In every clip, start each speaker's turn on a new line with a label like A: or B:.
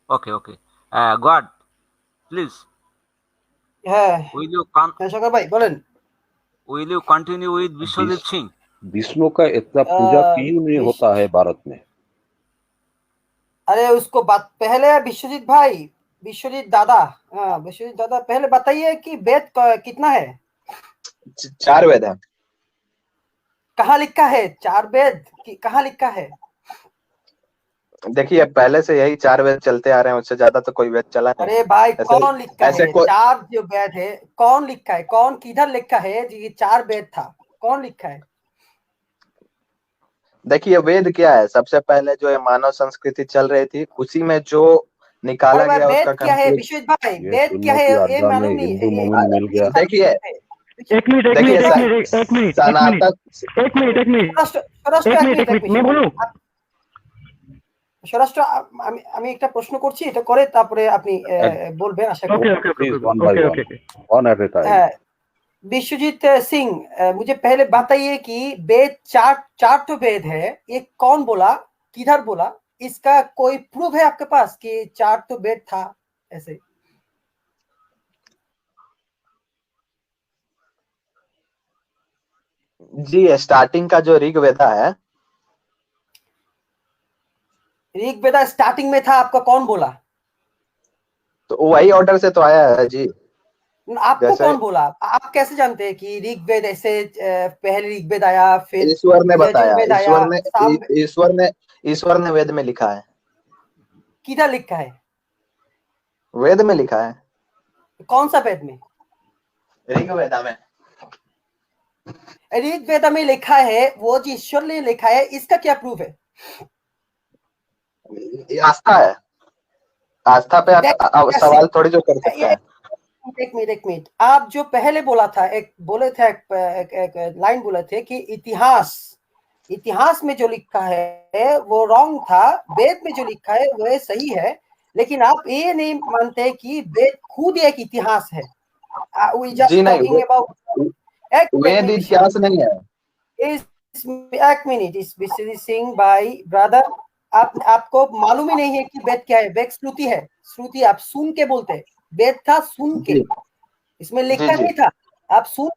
A: Okay, okay. God, please,
B: হ্যাঁ
A: will you con
B: হ্যাঁ শঙ্কর ভাই বলেন।
A: will you continue with Bishwajit
C: Vishnu
A: Singh?
C: Vishnu का इतना पूजा क्यों नहीं
B: বিশ-
C: होता है भारत में?
B: अरे उसको बात पहले विश्वजीत भाई, विश्वजीत दादा, हाँ विश्वजीत दादा पहले बताइए कि वेद कितना है,
D: 4 वेद है।
B: कहाँ लिखा है 4 वेद कहाँ लिखा है?
D: देखिए पहले से यही 4 वेद चलते आ रहे हैं, उससे ज्यादा तो कोई वेद चला नहीं।
B: अरे भाई
D: ऐसे
B: कौन लिखा
D: ऐसे
B: है
D: कोई
B: 4 जो वेद है, कौन लिखा है, कौन किधर लिखा है जी ये 4 वेद था, कौन लिखा है?
D: देखिए वेद क्या है, सबसे पहले जो है मानव संस्कृति चल रही थी, उसी में जो निकाला
B: अरे भाई
D: गया उसका
B: वेद क्या है
D: कंक्लूड।
B: विश्वजीत भाई,
C: ये
B: वेद क्या
C: सुन्नत
B: है
C: की
B: ये
C: अड्डा में
B: मालूम नहीं
C: हिंदू
B: ये
C: मोमिन मिल गया।
D: देखिए
E: एक मिनट एक
D: देखिए
E: मिनट
D: सा-
E: एक मिनट एक मिनट
D: सनातन
E: एक मिनट एक मिनट
B: স্বরাষ্ট্র
E: एक
B: এক
E: मिनट
B: মিনিট
E: एक
B: এক
E: मिनट मैं
B: মিনিট
E: बोलूं।
B: স্বরাষ্ট্র আমি আমি একটা প্রশ্ন করছি, এটা করে তারপরে আপনি বলবেন আশা করি।
E: Okay okay okay
C: Please, one by
E: okay
C: one,
E: okay
C: one at a time.
B: Vishwajit Singh, मुझे पहले बताइए कि वेद चार चार तो वेद है, ये कौन बोला, किधर बोला, इसका कोई प्रूफ है आपके पास कि 4 तो वेद था ऐसे?
D: जी स्टार्टिंग का जो ऋग्वेदा है,
B: ऋग्वेदा स्टार्टिंग में था, आपका कौन बोला?
D: तो वही ऑर्डर से तो आया है जी।
B: आपको
D: जैसे
B: कौन बोला? आप कैसे जानते हैं कि ऋग्वेद ऐसे पहले ऋग्वेद आया फिर
D: ईश्वर ने बताया,
B: यजुर्वेद आया,
D: ईश्वर ने वेद में लिखा है,
B: किधर लिखा है,
D: वेद में लिखा है,
B: कौन सा वेद में?
D: ऋग्वेदा में।
B: ऋग्वेद में लिखा है, वो जो ईश्वर ने लिखा है, इसका क्या प्रूफ है?
D: ये आस्था है, आस्था पे आप सवाल थोड़ी जो कर सकते हैं।
B: एक मिनट, आप जो पहले बोला था, एक बोले थे एक लाइन बोले थे कि इतिहास में जो लिखा है वो रॉन्ग था, वेद में जो लिखा है वो सही है, लेकिन आप ये नहीं मानते कि वेद खुद एक इतिहास है।
D: जी नहीं, वेद इतिहास नहीं है।
B: एक मिनट, इस विश्वजीत सिंह भाई ब्रदर, आपको मालूम ही नहीं है कि वेद क्या है? वेद श्रुति है, श्रुति आप सुन के बोलते हैं, वेद था सुन के, इसमें लिखा नहीं था, आप सुन,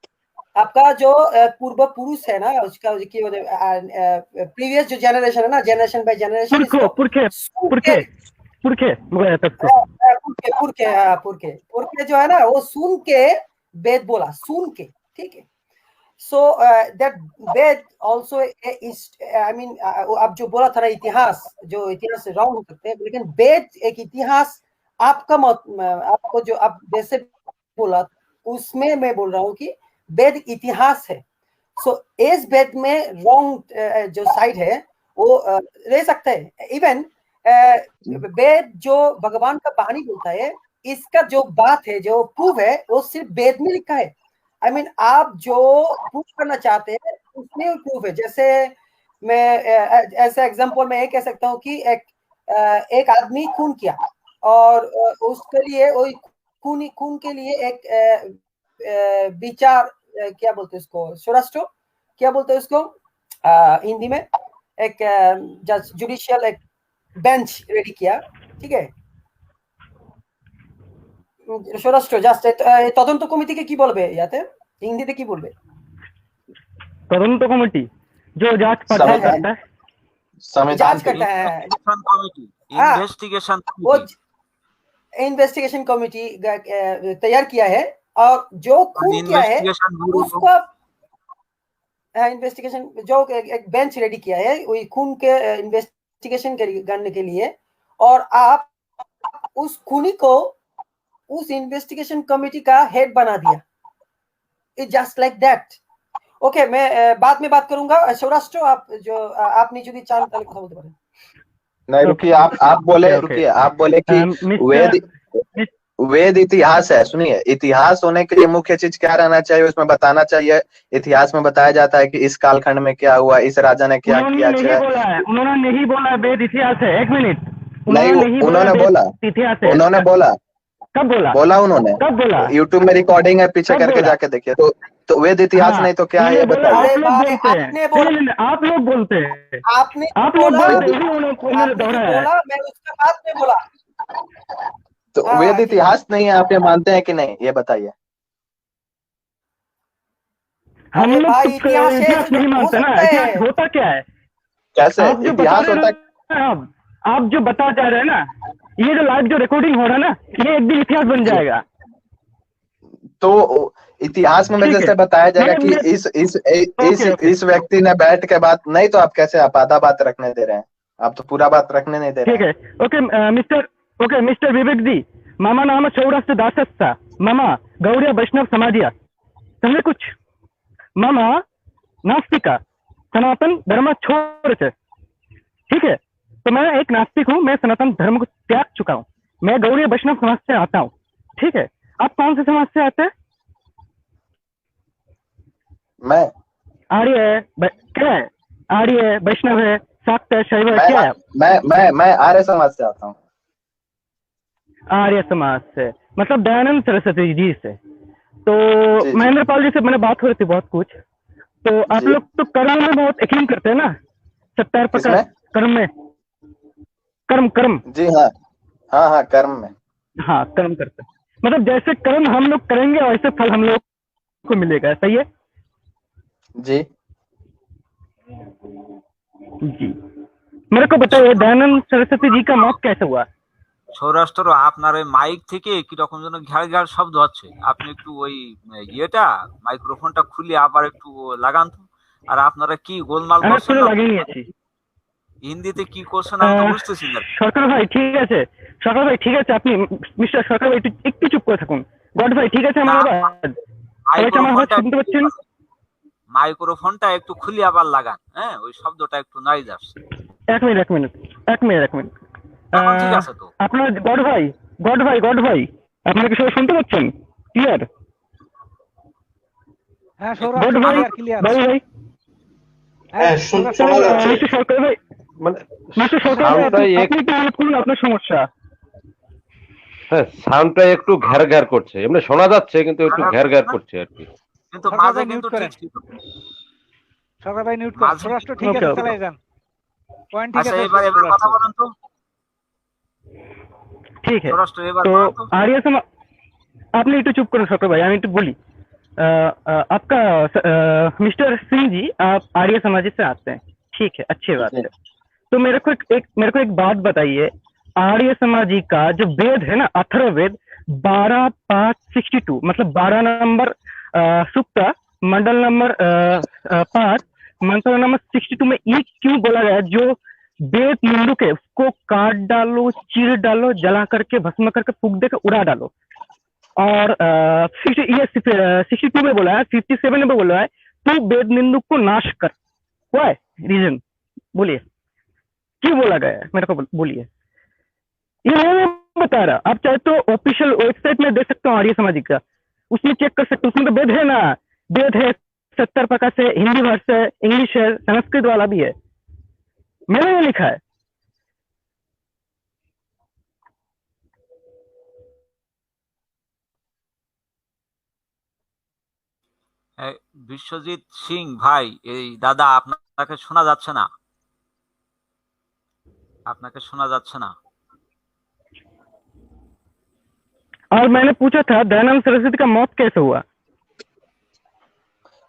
B: आपका जो पूर्व पुरुष है ना, उसका प्रीवियस जो जनरेशन है ना, जनरेशन बाय जनरेशन, पुरखे जो है ना, वो सुन के वेद बोला, सुन के, ठीक है। So that Ved also is, I mean, आप जो बोला था ना इतिहास, जो इतिहास से रॉन्ग हो सकते हैं, लेकिन वेद एक इतिहास, आपका मत, आपको जो आप जैसे बोला उसमें मैं बोल रहा हूँ कि वेद इतिहास है। सो इस वेद में रॉन्ग जो साइड है वो रह सकता है। इवन वेद जो भगवान का कहानी बोलता है, इसका जो बात है, जो प्रूफ है, वो सिर्फ वेद में लिखा है। I mean, आप जो प्रूफ करना चाहते हैं उसमें प्रूफ है। जैसे मैं ऐसे एग्जांपल में ये कह सकता हूँ कि एक आदमी खून किया और उसके लिए वो खून के लिए एक विचार, क्या बोलते हैं उसको, स्वराष्ट्र क्या बोलते हैं उसको हिंदी में, एक जुडिशियल एक बेंच रेडी किया, ठीक है, স্বরাষ্ট্র জাস্ট তদন্ত কমিটিকে কি বলবে, ইয়াতে হিন্দিতে কি বলবে?
E: তদন্ত কমিটি जो जांच पड़ताल करता है,
B: जांच करता है, इन्वेस्टिगेशन कमेटी तैयार किया है, और जो खून किया है उसको इन्वेस्टिगेशन जो एक बेंच रेडी किया है वही खून के इन्वेस्टिगेशन करने के लिए, और आप उस खूनी को उस इन्वेस्टिगेशन कमेटी का हेड बना दिया। It's just like that. Okay, मैं बाद में बात करूंगा। सौराष्ट्र, आप जो आपने जो चार ताले কথা বলতে পারেন।
D: नहीं रुकिए, आप बोले, रुकिए, आप बोले कि वेद इतिहास है। सुनिए, इतिहास होने के लिए मुख्य चीज क्या रहना चाहिए, उसमें बताना चाहिए। इतिहास में बताया जाता है कि इस कालखंड में क्या हुआ, इस राजा ने क्या किया।
E: उन्होंने नहीं बोला वेद इतिहास है। एक मिनट,
D: नहीं, उन्होंने बोला,
E: इतिहास है।
D: उन्होंने बोला,
E: कब बोला?
D: बोला उन्होंने,
E: कब बोला?
D: यूट्यूब में रिकॉर्डिंग है, पीछे करके जाके देखिए। तो वेद इतिहास नहीं तो क्या है ये बताइए।
E: आप लोग बोलते हैं, आप लोग बोलते हैं,
B: आपने
E: आप लोग बोलते हैं,
B: बोला, मैं उसका बात में बोला,
D: तो वेद इतिहास नहीं है, आप ये मानते हैं कि नहीं, ये बताइए।
E: हम
B: अरे
E: लोग
B: भाई,
E: तो
B: इतिहास है,
E: इतिहास नहीं
B: हो
E: मानते ना।
B: सकता
E: इतिहास
B: है।
E: होता क्या है?
D: कैसे
E: आप जो बता
D: इतिहास
E: रहे
D: होता?
E: हैं, आप जो बता जा रहे हैं ना, ये जो लाइव जो रिकॉर्डिंग हो रहा है ना, ये एक दिन इतिहास बन
D: जी।
E: जाएगा।
D: तो इतिहास में
E: ठीक है,
D: जैसे बताया जाएगा कि
E: मैं ओके ओके
D: इस व्यक्ति ने बैठ के बात नहीं, तो आप कैसे आप आधा बात रखने दे रहे हैं? आप तो पूरा बात रखने नहीं दे रहे
E: ठीक
D: हैं।
E: है। ओके मिस्टर विवेक जी, मम नाम सौराष्ट्र दासस्थ मम गौड़ीय वैष्णव समाजिया समझे कुछ। मम नास्तिक सनातन धर्म छोड़ से, ठीक है। तो मैं एक नास्तिक हूँ, मैं सनातन धर्म को त्याग चुका हूँ, मैं गौड़ीय वैष्णव समाज से आता हूँ, ठीक है। आप कौन से समाज से आते हैं?
D: मैं
E: आर्य है, क्या है? आर्य है, वैष्णव है, शाक्त है, शैव है, क्या है?
D: मैं आर्य समाज से आता हूँ।
E: आर्य समाज से, मतलब दयानंद सरस्वती जी से। तो
D: जी जी
E: महेंद्र पाल जी से मैंने बात हो रही थी बहुत कुछ। तो आप
D: जी।
E: लोग तो कर्म में बहुत यकीन करते हैं ना, सत्तर प्रकार
D: किसमें?
E: कर्म में, कर्म कर्म,
D: जी हाँ, हाँ हाँ, कर्म में।
E: हाँ कर्म करते हैं। मतलब जैसे कर्म हम लोग करेंगे वैसे फल हम लोग को मिलेगा, सही है
D: जी
E: जी। मेरे को बताइए दयानंद सरस्वती जी का मौत कैसे हुआ?
A: সৌরাষ্ট্র আপনার ওই মাইক থেকে কিরকম যেন ঘ্যাড় ঘ্যাড় শব্দ হচ্ছে, আপনি একটু ওই ইয়েটা মাইক্রোফোনটা খুলে আবার একটু লাগান তো। আর আপনারা কি গোলমাল
E: আমি
A: করছেন
E: আসলে
A: না,
E: লাগিয়ে নিয়েছি।
A: হিন্দিতে কি করছেন আমি তো বুঝতেছি না।
E: সরকার ভাই ঠিক আছে, সরকার ভাই ঠিক আছে, আপনি মিস্টার সরকার ভাই একটু চুপ করে থাকুন। গড ভাই ঠিক আছে, আমার আওয়াজ সবাই কি আমার আওয়াজ শুনতে পাচ্ছেন?
A: মাইক্রোফোনটা একটু খুলে আবার লাগান, হ্যাঁ ওই শব্দটা একটু নয়েজ আসছে।
E: এক মিনিট এক মিনিট এক মিনিট এক মিনিট।
A: এখন ঠিক আছে তো?
E: আপনার গড ভাই আপনারা কি সবাই শুনতে পাচ্ছেন ক্লিয়ার?
F: হ্যাঁ
E: গড
F: সৌরাষ্ট্র
E: ভাই,
F: ক্লিয়ার।
E: বাবু ভাই,
F: হ্যাঁ শোনা যাচ্ছে।
E: মিস্টার সরকার ভাই,
C: মানে
E: মিস্টার সরকার ভাই,
C: সাউন্ডটা
E: আপনি কি মনে করুন আপনার সমস্যা?
C: হ্যাঁ, সাউন্ডটা একটু ঘ্যার ঘ্যার করছে, এমনি শোনা যাচ্ছে কিন্তু একটু ঘ্যার ঘ্যার করছে আর কি।
A: কিন্তু
F: সরকার
A: মাঝে
F: ভাই
A: কিন্তু
F: মিউট করেন,
A: ঠিক ছিল।
F: সরকার ভাই মিউট করেন।
A: মাঝে
F: সৌরাষ্ট্র ঠিক
E: ওকে,
F: আছে,
E: ওকে।
F: চালাই যান, পয়েন্ট ঠিক
A: আচ্ছা
F: আছে।
A: এবার কথা
F: সৌরাষ্ট্র
A: বলেন তো,
E: ঠিক है।
A: সৌরাষ্ট্র এবার
E: तो
A: বলেন তো।
E: आर्य समाज, आपने एक चुप करो सकर भाई, আমি একটু বলি। आपका मिस्टर सिंह जी, आप आर्य समाज से आते हैं, ठीक है, अच्छी बात है। तो मेरे को एक बात बताइए, आर्य समाजी का जो वेद है ना, अथर्ववेद 12-5-62, मतलब 12 नंबर सूक्त, मंडल नंबर 5, मंत्र नंबर 62 में ये क्यों बोला गया? जो वेद निंदुक है उसको काट डालो, चीर डालो, जला करके भस्म करके फूक देकर उड़ा डालो। और 62 में बोला है, 57 में बोला है तू वेद निंदुक को नाश कर। व्हाई रीजन बोलिए, क्यों बोला गया है? मेरे को बोलिए, ये मैं बता रहा। आप चाहे तो ऑफिशियल वेबसाइट में देख सकते हो आर्य समाजी का, उसमें चेक कर सकते हो, उसमें तो वेद है ना, वेद है 70 प्रकार से, हिंदी भाषा है, इंग्लिश है, संस्कृत वाला भी है, मैंने ये लिखा है।
A: বিশ্বজিৎ সিং ভাই, এই দাদা আপনাকে শোনা যাচ্ছে না, আপনাকে শোনা যাচ্ছে না।
E: और मैंने पूछा था दयानंद सरस्वती का मौत कैसे हुआ?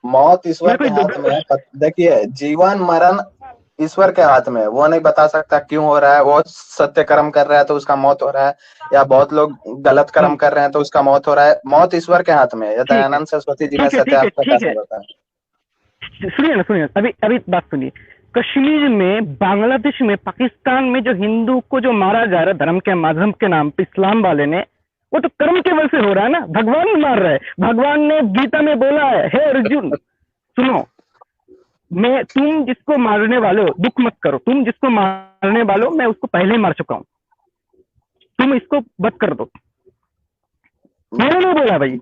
D: मौत ईश्वर
E: मेरे
D: के
E: को
D: हाथ में है। देखिए, जीवन मरण ईश्वर के हाथ में है, वो नहीं बता सकता क्यों हो रहा है। वो सत्य कर्म कर रहा है तो उसका मौत हो रहा है, या बहुत लोग गलत कर्म कर रहे हैं तो उसका मौत हो रहा है। मौत ईश्वर के हाथ में है। दयानंद सरस्वती जी ने सत्य आपको कैसे बताया?
E: सुनिए ना, सुनिए, अभी बात सुनिए। कश्मीर में, बांग्लादेश में, पाकिस्तान में जो हिंदू को जो मारा जा रहा है धर्म के मजहब के नाम पे, इस्लाम वाले ने, वो तो कर्म के बल से हो रहा है ना, भगवान मार रहे हैं। भगवान ने गीता में बोला है, हे अर्जुन सुनो, तुम जिसको मारने वाले हो दुख मत करो, तुम जिसको मारने वाले हो मैं उसको पहले ही मार चुका हूं, तुम इसको बद कर दो। मैंने नहीं बोला भाई,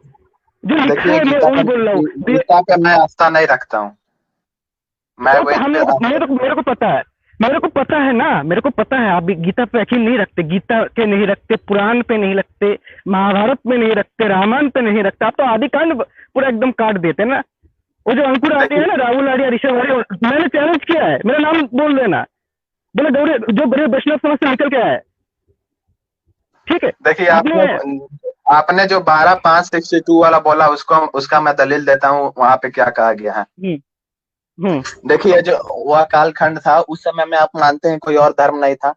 E: जो लिखा है मैं वही बोल रहा हूँ।
D: गीता पे मैं आस्था नहीं रखता हूँ।
E: मेरे को पता है ना, मेरे को पता है। आप गीता पे यकीन नहीं रखते, गीता के नहीं रखते, पुराण पे नहीं रखते, महाभारत में नहीं रखते, रामायण पे नहीं रखते, आप तो आदिकांड पूरा एकदम काट देते ना। वो जो अंकुर आर्य है ना, राहुल आर्य, ऋषभ आर्य, मैंने चैलेंज किया है, मेरा नाम बोल देना, बोले गौरी जो बड़े वैष्णव समाज से निकल के आया है, ठीक है।
D: देखिए आपने जो 12,562 वाला बोला उसका मैं दलील देता हूँ वहां पे क्या कहा गया है। देखिए जो वह कालखंड था उस समय में आप मानते हैं कोई और धर्म नहीं था।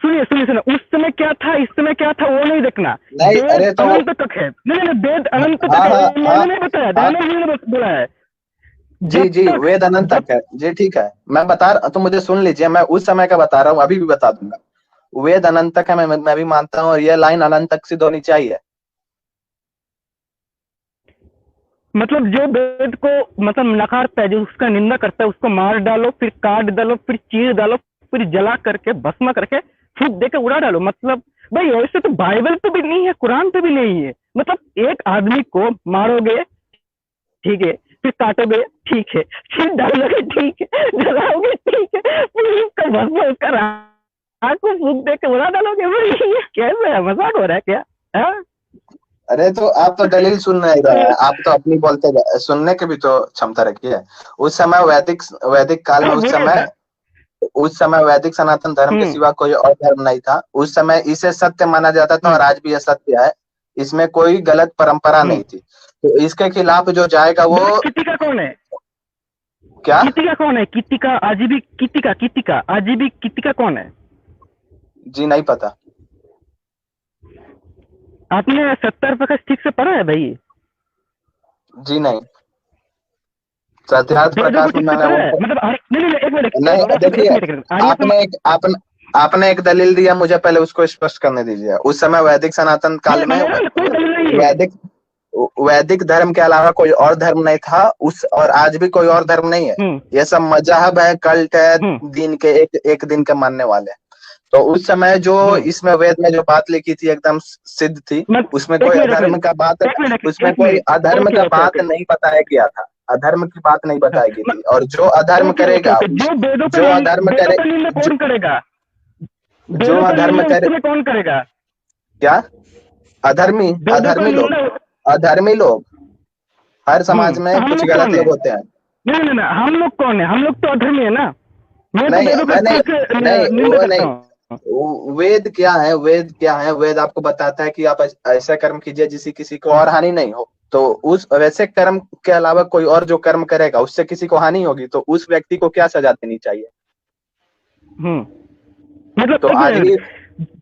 E: सुनिए उस समय क्या था इस समय क्या था वो नहीं देखना।
D: नहीं अरे तो
E: अनंत तक है। नहीं वेद अनंत तक है। मैंने नहीं बताया, दयानंद जी ने बोला है।
D: जी वेद अनंत तक है जी, ठीक है मैं बता रहा तो मुझे सुन लीजिए, मैं उस समय का बता रहा हूँ, अभी भी बता दूंगा। वेद अनंत तक है, मैं भी मानता हूँ, और ये लाइन अनंत तक सिद्ध होनी चाहिए।
E: मतलब जो वेद को मतलब नकारता है, जो उसका निंदा करता है, उसको मार डालो, फिर काट डालो, फिर चीर डालो, फिर जला करके भस्म करके फूक देके उड़ा डालो। मतलब भाई वैसे तो बाइबल पे भी नहीं है, कुरान पे भी नहीं है। मतलब एक आदमी को मारोगे ठीक है, फिर काटोगे ठीक है, फिर डालोगे ठीक है, जलाओगे ठीक है, फिर उसका भस्म उसका आग को फूक देके उड़ा डालोगे। भाई ये कैसे है, मजाक हो रहा है क्या? हाँ?
D: अरे तो आप तो दलील सुन नहीं रहे हैं, आप तो अपनी बोलते सुनने की भी तो क्षमता रखिए। उस समय वैदिक काल में उस समय वैदिक सनातन धर्म के सिवा कोई और धर्म नहीं था। उस समय इसे सत्य माना जाता था और आज भी यह सत्य है, इसमें कोई गलत परंपरा नहीं थी। तो इसके खिलाफ जो जाएगा वो
E: कितिका कौन है?
D: क्या
E: कितिका कौन है? कितिका आजीवी कितिका आजीवी कितिका कौन है?
D: जी नहीं पता।
E: आपने 70 प्रकाश ठीक से पढ़ा है भाई?
D: जी नहीं, सत्यार्थ प्रकाश में मैंने
E: मतलब एक मिनट
D: नहीं, देखिए आपने एक दलील दिया, मुझे पहले उसको स्पष्ट करने दीजिए। उस समय वैदिक सनातन काल में वैदिक धर्म के अलावा कोई और धर्म नहीं था और आज भी कोई और धर्म नहीं है। ये सब मजहब है, कल्ट है, दिन के एक दिन के मानने वाले। तो उस समय जो इसमें वेद में जो बात लिखी थी एकदम सिद्ध थी, उसमें कोई अधर्म का बात नहीं बताया गया था, अधर्म की बात नहीं बताई गई थी। और जो अधर्म करेगा जो अधर्म
E: करेगा कौन करेगा?
D: क्या अधर्मी लोग हर समाज में कुछ गलत लोग होते हैं।
E: नहीं हम लोग कौन है? हम लोग तो अधर्मी है ना।
D: वेद क्या है? वेद आपको बताता है कि आप ऐसा कर्म कीजिए जिससे किसी को और हानि नहीं हो। तो उस वैसे कर्म के अलावा कोई और जो कर्म करेगा उससे किसी को हानि होगी, तो उस व्यक्ति को क्या सजा देनी चाहिए?
E: मतलब
D: तो आज भी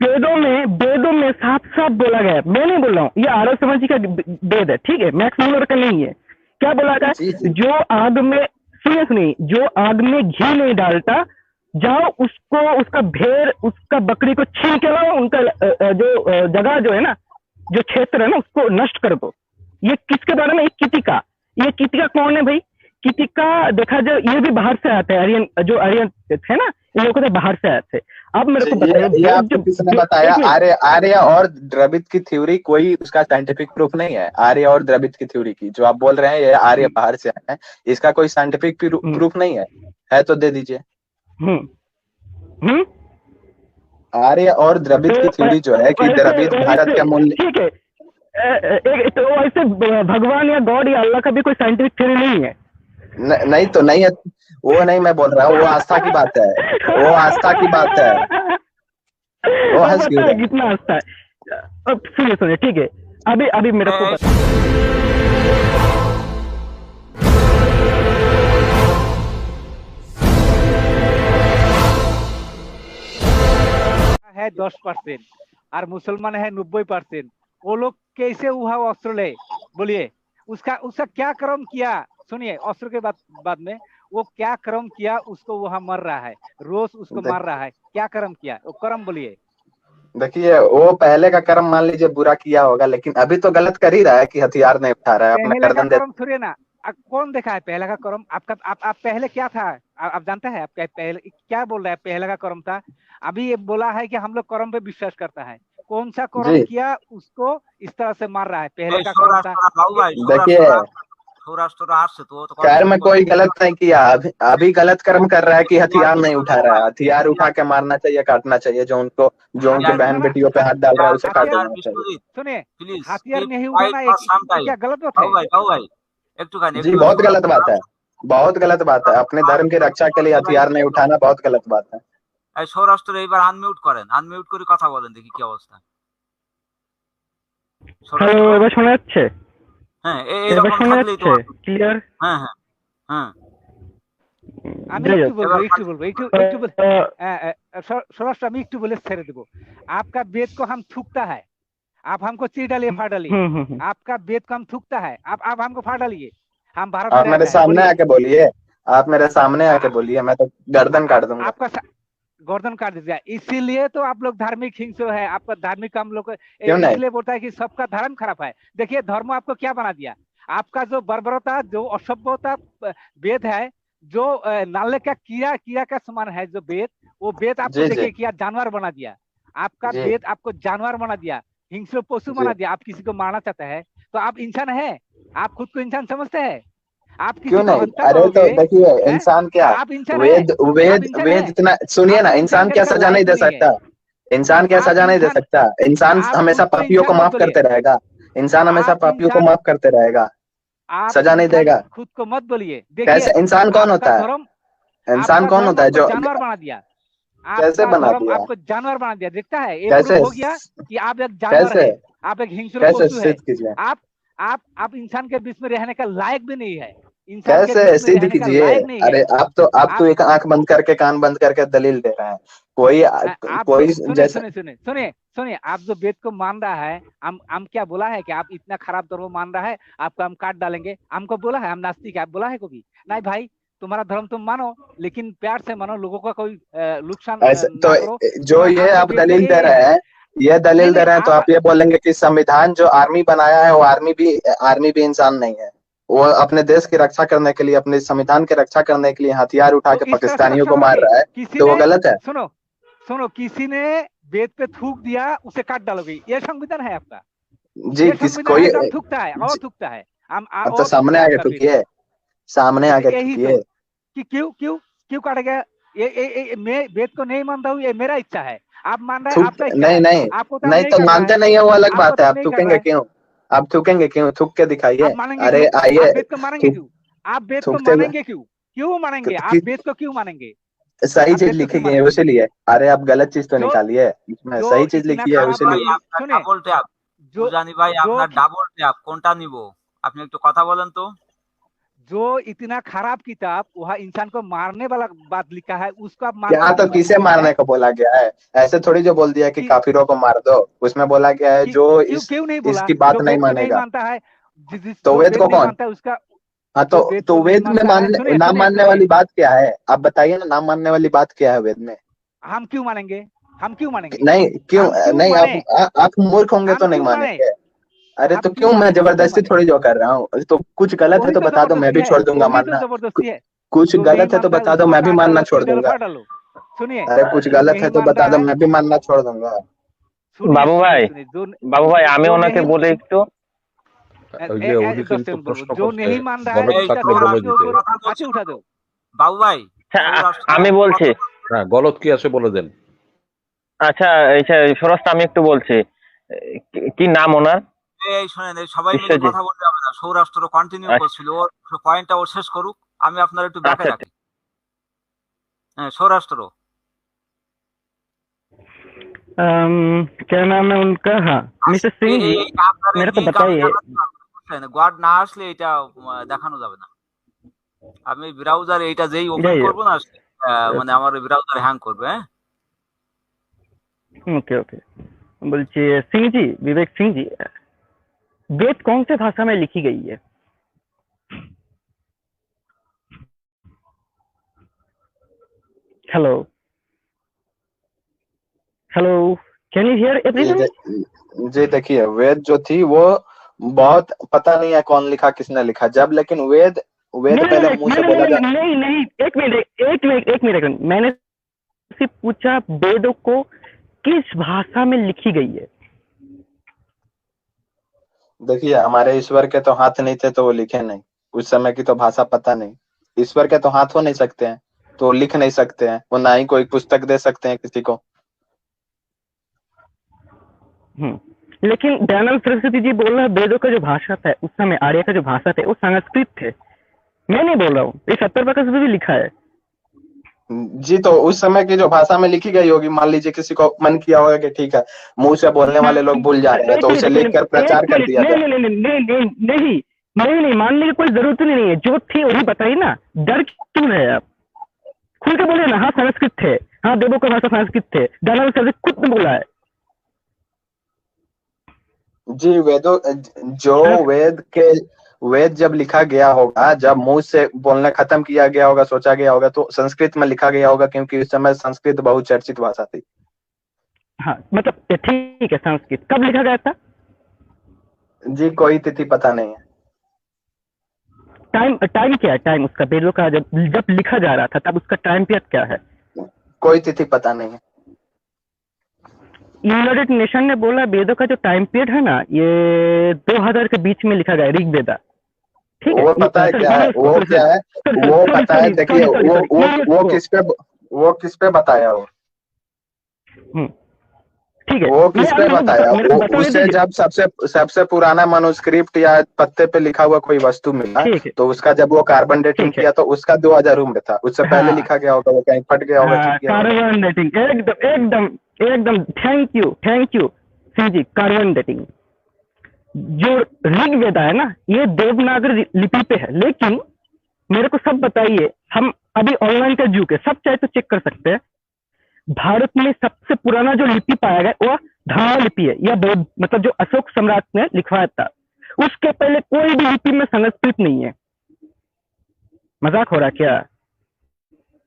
E: वेदों में साफ बोला गया है। मैं नहीं बोल रहा हूँ, ये आर्य समाज जी का वेद है, ठीक है, मैक्स मूलर का नहीं है। क्या बोला गया? जो आग में सुनिए जो आग में घी नहीं डालता, जाओ उसको उसका भेड़ उसका बकरी को छीन के लाओ, उनका जो जगह जो है ना, जो क्षेत्र है ना, उसको नष्ट कर दो। ये किसके बारे में? कितिका। ये कितिका कौन है भाई? कितिका देखा जाए ये भी बाहर से आते हैं, आर्यन थे ना, इन लोगों को बाहर से आए थे। अब मेरे को बताइए,
D: आपको किसने बताया? आर्य और द्रविड़ की थ्योरी कोई उसका साइंटिफिक प्रूफ नहीं है। आर्य और द्रविड़ की थ्योरी की जो आप बोल रहे हैं, ये आर्य बाहर से आए हैं, इसका कोई साइंटिफिक प्रूफ नहीं है तो दे दीजिए। आर्य और द्रविड़ की थ्योरी जो है कि द्रविड़ भारत का मूल्य,
E: ठीक है, तो ऐसे भगवान या गॉड या अल्लाह का भी कोई साइंटिफिक थ्योरी नहीं है।
D: नहीं तो नहीं है, वो नहीं मैं बोल रहा हूँ, वो आस्था की बात है, वो आस्था की बात है। वो हंस क्यों रहे?
E: कितना आस्था है? अब सुनिए ठीक है, अभी मेरे को
F: है 10% और मुसलमान है 90%। वो लोग कैसे वहां अस्त्र ले? बोलिए, उसका क्या कर्म किया? सुनिए, अस्त्र के बाद में वो क्या कर्म किया, उसको वहां मर रहा है, रोज उसको मार रहा है। क्या कर्म किया वो कर्म? बोलिए।
D: देखिए वो पहले का कर्म मान लीजिए बुरा किया होगा, लेकिन अभी तो गलत कर ही रहा है कि हथियार नहीं उठा रहा है, अपने गर्दन दे।
F: थोड़ी ना कौन देखा है पहले का कर्म? आप पहले क्या था? आप जानते हैं? आप पहले क्या बोल रहे हैं? पहले का कर्म था। अभी ये बोला है कि हम लोग कर्म पे विश्वास करता है। कौन सा कर्म किया उसको इस तरह से मार रहा है? पहले का कर्म था।
D: देखिए कर्म कोई गलत नहीं किया, अभी गलत कर्म कर रहा है कि हथियार नहीं उठा रहा है। हथियार उठा के मारना चाहिए, काटना चाहिए, जो उनके बहन बेटियों पे हाथ डाल रहा है उसे काट देना चाहिए।
F: सुनिए, हथियार नहीं उठाना क्या गलत बात है?
D: जी बहुत गलत बात है, बहुत गलत बात है। अपने धर्म की रक्षा के लिए हथियार नहीं उठाना बहुत गलत बात है।
A: এই সৌরাষ্ট্র এইবার আনমিউট করেন, আনমিউট করে কথা বলেন, দেখি কি অবস্থা।
E: হ্যালো,
A: সৌরাষ্ট্র,
E: এবার শোনা যাচ্ছে?
A: হ্যাঁ
E: এবার
A: এরকম
E: শোনা
A: থাকলেই তো।
E: যাচ্ছে ক্লিয়ার?
A: হ্যাঁ হ্যাঁ হ্যাঁ
F: আমি
E: যাই
F: একটু
E: হোক।
F: বলবো
A: এবার
F: একটু বলবো একটু একটু বল- सौराष्ट्र আমি একটু বলে ছেড়ে দেবো। आपका वेद को हम थूकता है, आप हमको चीर डालिए, फाड़ डालिए। आपका वेद को हम थूकता है, आप हमको फाड़ डालिए। हम भारत में
D: आप मेरे
F: रहते हैं,
D: सामने
F: बोलिए।
D: आके बोलिए, आप मेरे सामने आके बोलिए, मैं तो गर्दन काट दूंगा।
F: आपका गर्दन काट दीजिए। इसीलिए तो आप लोग धार्मिक हिंसो है, आपका धार्मिक हम लोग
D: क्यों नहीं?
F: इसलिए बोलता है कि सबका धर्म खराब है। देखिए धर्म आपको क्या बना दिया, आपका जो बर्बरता, जो असभ्यता वेद है, जो नाले का कीड़ा कीड़ा का समान है जो वेद, वो वेद आपको
D: जी,
F: देखिए
D: जी।
F: क्या जानवर बना दिया। आपका
D: जी।
F: वेद आपको जानवर बना दिया, हिंसो पशु
D: जी।
F: बना दिया। आप किसी को मारना चाहते हैं तो आप इंसान है, आप खुद को इंसान समझते हैं? आप किसी
D: क्यों
F: को
D: नहीं?
F: हत्या
D: अरे तो
F: करोगे,
D: देखिए,
F: हैं?
D: इंसान क्या,
F: आप इंसान है,
D: वेद
F: आप
D: वेद
F: इंसान
D: वेद
F: है।
D: इतना सुनिए ना,
F: आपको
D: इंसान क्या
F: कहने का
D: सजा नहीं
F: लायक
D: दे
F: भी नहीं है।
D: सकता? इंसान क्या
F: आप
D: सजा नहीं दे
F: इंसान,
D: सकता? इंसान
F: आप
D: हमेशा
F: खुद को
D: पापियों को
F: इंसान मत
D: माफ
F: बोलिए।
D: करते रहेगा। इंसान हमेशा
F: आप
D: पापियों को
F: इंसान,
D: माफ करते रहेगा,
F: आप
D: सजा नहीं
F: इंसान
D: देगा।
F: खुद को मत बोलिए। देखिए
D: कैसे इंसान कौन
F: आपका
D: होता है?
F: धर्म,
D: इंसान
F: आपका
D: कौन
F: धर्म
D: होता है
F: आपको
D: जो
F: जानवर बना दिया।
D: कैसे
F: आपका
D: बना
F: धर्म
D: दिया?
F: आपको जानवर बना दिया। देखता है ये
D: कैसे?
F: प्रूफ हो गया कि आप एक जानवर
D: कैसे?
F: है, आप एक हिंस्र
D: कैसे
F: पशु है।
D: सिद्ध कीजिए?
F: आप इंसान के बीच में रहने का लायक भी नहीं है, इंसान के
D: कैसे
F: बीच में
D: सिद्ध
F: रहने का
D: कीजिए?
F: लायक नहीं है।
D: अरे आप तो
F: आप
D: एक आंख बंद करके कान बंद करके दलील दे रहे हैं। कोई
F: आप
D: कोई
F: जो सुने
D: जैसे
F: सुने सुने सुनिए सुनिए, आप जो वेद को मान रहा है, हम क्या बोला है कि आप इतना खराब धर्म मान रहा है, आपको हम काट डालेंगे? हमको बोला है हम नास्तिक है, आप बोला है कभी? नहीं भाई, तुम्हारा धर्म तुम मानो, लेकिन प्यार से मानो, लोगों का कोई नुकसान
D: ऐसे तो
F: ना करो।
D: जो
F: तुम्हारा
D: ये
F: आपका
D: आप
F: वेद में
D: दलील दे
F: ये
D: रहे
F: है।
D: हैं, ये दलील दे
F: नहीं
D: रहे हैं, तो आप ये बोलेंगे कि संविधान जो आर्मी बनाया है वो आर्मी भी इंसान नहीं है। वो अपने देश की रक्षा करने के लिए, अपने संविधान की रक्षा करने के लिए हथियार उठा
F: तो
D: के
F: इस तरह से
D: पाकिस्तानियों
F: रक्षा
D: को मार
F: होगी।
D: रहा है,
F: किसी
D: तो वो
F: ने
D: गलत है।
F: सुनो सुनो, किसी ने वेद पे थूक दिया, उसे काट डालोगे, ये संविधान है आपका?
D: जी,
F: ये
D: किस
F: संविधान
D: कोई
F: है तो हम थूकता है और थूकता है, हम
D: अब तो
F: और
D: सामने
F: थूकता है
D: आके
F: आपका वेद।
D: ठुकिए, सामने आके
F: यही
D: ठुकिए।
F: तो कि क्यों क्यों क्यों काटेगा? मैं वेद को नहीं मानता हूँ, ये मेरा इच्छा है। आप मान रहे हैं,
D: थूक
F: आपका इच्छा
D: नहीं
F: है।
D: नहीं
F: आपको तो
D: नहीं,
F: नहीं
D: तो
F: करना
D: मानते
F: है,
D: नहीं है वो अलग
F: आपको
D: बात है।
F: तो
D: आप
F: नहीं करना
D: थूकेंगे
F: है।
D: क्यों? आप थूकेंगे क्यों? थूक के दिखाइए।
F: आप मानेंगे
D: अरे
F: क्यों?
D: आइए,
F: आप वेद को मानेंगे
D: थूक
F: क्यों? आप वेद को
D: थूकते हुए
F: मानेंगे क्यों? क्यों मानेंगे? आप
D: कि
F: वेद को क्यों मानेंगे?
D: सही
F: आप
D: चीज
F: वेद को
D: लिखी
F: क्यों
D: गई है
F: मानेंगे?
D: उसीलिए। अरे आप गलत चीज तो
F: जो
D: निकालिए, इसमें
F: जो
D: सही चीज
F: इतना
D: लिखी है
F: खराब
A: ভাই
D: उसीलिए।
A: আপনার
F: सुने,
A: ডাবল ট্যাপ,
F: जो
A: উজানি ভাই
F: जो
A: আপনার ডাবল ট্যাপ কোনটা নিব? আপনি একটু কথা বলেন তো।
F: जो इतना खराब किताब वहाँ इंसान को मारने वाला बात लिखा है, उसको आप मानते
D: यहाँ तो
F: नहीं हो,
D: किसे मारने
F: हैं?
D: को बोला गया है? ऐसे थोड़ी जो बोल दिया कि
F: कि
D: काफिरों को मार दो। उसमें बोला गया है जो
F: क्यों
D: इस
F: क्यों नहीं बोला?
D: इसकी बात
F: जो
D: नहीं
F: वेद को नहीं
D: मानेगा।
F: मानता है,
D: तो
F: जो
D: वेद
F: वेद
D: को
F: नहीं
D: कौन?
F: मानता है उसका,
D: हाँ
F: जो वेद
D: तो
F: को नहीं
D: वेद में
F: मानता है, सुनिए
D: नाम
F: सुनिए
D: मानने
F: सुनिए,
D: वाली बात क्या है? आप बताइए ना, नाम मानने वाली बात क्या है वेद में?
F: हम क्यों मानेंगे? हम क्यों मानेंगे?
D: नहीं क्यों?
F: हम क्यों
D: नहीं,
F: माने?
D: आप मूर्ख होंगे
F: हम
D: तो नहीं
F: क्यों माने?
D: मानेंगे। अरे
F: हम
D: तो
F: क्यों
D: क्यों? मैं
F: माने? हम क्यों
D: जबरदस्ती
F: माने?
D: थोड़ी जो कर रहा हूँ। तो कुछ गलत है
F: वही
D: तो
F: तो
D: बता दो, मैं
F: जबरदस्ती
D: भी
F: है,
D: छोड़ दूंगा
F: वही तो
D: मानना।
F: जबरदस्ती है।
D: कुछ
F: जो नहीं
D: गलत है तो
F: मानता है
D: बता दो,
F: उसको
D: मैं भी
F: काट
D: मानना
F: डालो,
D: छोड़
F: चीर डालो,
D: दूंगा।
F: फाड़ डालो। सुनिए,
D: अरे कुछ
F: जो
D: गलत
F: नहीं
D: है तो
F: मानता
D: बता दो,
F: है,
D: मैं भी मानना छोड़ दूंगा।
F: सुनिए
C: বাবু
F: सुनिए
C: ভাই,
F: सुनिए,
C: বাবু ভাই আমি
F: जो
C: ওনাকে
F: नहीं,
C: বলে একটু।
G: ওই যে উনি
F: 10
G: কিন্তু
F: সেকেন্ড बोलो,
G: প্রশ্ন
F: जो
G: করছে,
F: नहीं मान रहा है
G: গলত
A: এই
F: उसका
G: থাকলে
F: सर
G: বলে
F: आपके
G: দিতে।
F: ऊपर
A: কথা
F: हाथी
A: বলছি
F: उठा
A: তো।
F: दो।
A: বাবু ভাই,
C: আচ্ছা,
A: সৌরাষ্ট্র
C: আমি বলছি।
G: হ্যাঁ, গলত কি আছে বলে দেন।
C: আচ্ছা, স্বরাষ্ট্র আমি একটু বলছি। কি নাম ওনার?
A: এই শোনেন, এই সবাই মিলে
C: বিশ্বজিৎ।
A: কথা বলতে হবে না। সৌরাষ্ট্র কন্টিনিউ
C: আচ্ছা
A: করছিল, ওর পয়েন্টটা ও শেষ করুক, আমি আপনার একটু ব্যাকে
C: আচ্ছা,
A: রাখি। হ্যাঁ সৌরাষ্ট্র,
E: क्या नाम है उनका? हाँ, मिस्टर सिंह जी,
A: আপনার এই
E: मेरे को
A: লিঙ্ক আমি
E: बताइए।
A: দেখাতে পারবো না, বুঝছেন? গার্ড না আসলে এটা দেখানো যাবে না। আমি ব্রাউজার এইটা যেই ওপেন
E: जाइए।
A: করবো না, মানে আমার ব্রাউজার হ্যাং করবে। হ্যাঁ
E: ओके ओके, बोलिए सिंह जी, विवेक सिंह जी, वेद कौन से भाषा में लिखी गई है? Hello hello, can you hear everyone?
D: जी देखिए, वेद जो थी वो बहुत पता नहीं है कौन लिखा, किसने लिखा जब, लेकिन वेद वेद
E: नहीं
D: पहले
E: नहीं
D: मुंह से
E: नहीं
D: बोला
E: नहीं
D: जा।
E: नहीं नहीं, एक मिनट, मैंने सिर्फ पूछा वेदों को किस भाषा में लिखी गई है?
D: देखिए, हमारे ईश्वर के तो हाथ नहीं थे तो वो लिखे नहीं। उस समय की तो भाषा पता नहीं। ईश्वर के तो हाथ हो नहीं सकते हैं तो लिख नहीं सकते हैं, वो ना ही कोई पुस्तक दे सकते हैं किसी को।
E: लेकिन दयानंद सरस्वती जी बोल रहा है वेदों का जो भाषा था उस समय, आर्य का जो भाषा थे वो संस्कृत थे। मैं नहीं बोल रहा हूँ, ये 70 भी लिखा है।
D: जी, तो उस समय की जो भाषा में लिखी गई होगी, मान लीजिए किसी को मन किया होगा कि ठीक है मुंह से बोलने वाले लोग भूल जा रहे हैं, तो उसे लिख कर प्रचार कर दिया
E: नहीं
D: जाए।
E: नहीं नहीं नहीं नहीं नहीं नहीं नहीं मानने की कोई जरूरत ही नहीं है, जो थी वही बताइए ना, डर क्यों है आप? खुल के बोलिए ना, हाँ संस्कृत थे, हाँ देवों का भाषा संस्कृत थे, दानव सर खुद ने बोला है।
D: जी, वेदों जो वेद जब लिखा गया होगा, जब मुंह से बोलना खत्म किया गया होगा, सोचा गया होगा, तो संस्कृत में लिखा गया होगा, क्योंकि उस समय संस्कृत बहुत चर्चित भाषा थी।
E: हाँ मतलब ठीक है, संस्कृत कब लिखा गया था?
D: जी, कोई तिथि पता नहीं है।
E: टाइम क्या है, टाइम उसका वेदों का जब लिखा जा रहा था तब उसका टाइम पीरियड क्या है?
D: कोई तिथि पता नहीं है।
E: यूनाइटेड नेशन ने बोला वेदों का जो टाइम पीरियड है ना, ये 2000 के बीच में लिखा गया, ऋग्वेदा। ठीक है,
D: वो पता है क्या है, वो क्या है, वो पता है, देखिए वो किस पे बताया हो,
E: ठीक है,
D: वो किस पे बताया, वो उसे जब सबसे पुराना मनुस्क्रिप्ट या पत्ते पे लिखा हुआ कोई वस्तु मिला, तो उसका जब वो कार्बन डेटिंग किया तो उसका 2000 उम्र था, उससे पहले लिखा गया होगा, वो कहीं फट गया होगा, चुप गया होगा।
E: कार्बन डेटिंग, एकदम एकदम thank you Singh ji. Carbon dating जो ऋग्वेदा है ना, ये देवनागरी लिपि पे है, लेकिन मेरे को सब बताइए, हम अभी ऑनलाइन का युग है, सब चाहे तो चेक कर सकते हैं, भारत में सबसे पुराना जो लिपि पाया गया वो धामा लिपि है, या बौद्ध, मतलब जो अशोक सम्राट ने लिखवाया था, उसके पहले कोई भी लिपि में संस्कृत नहीं है। मजाक हो रहा क्या?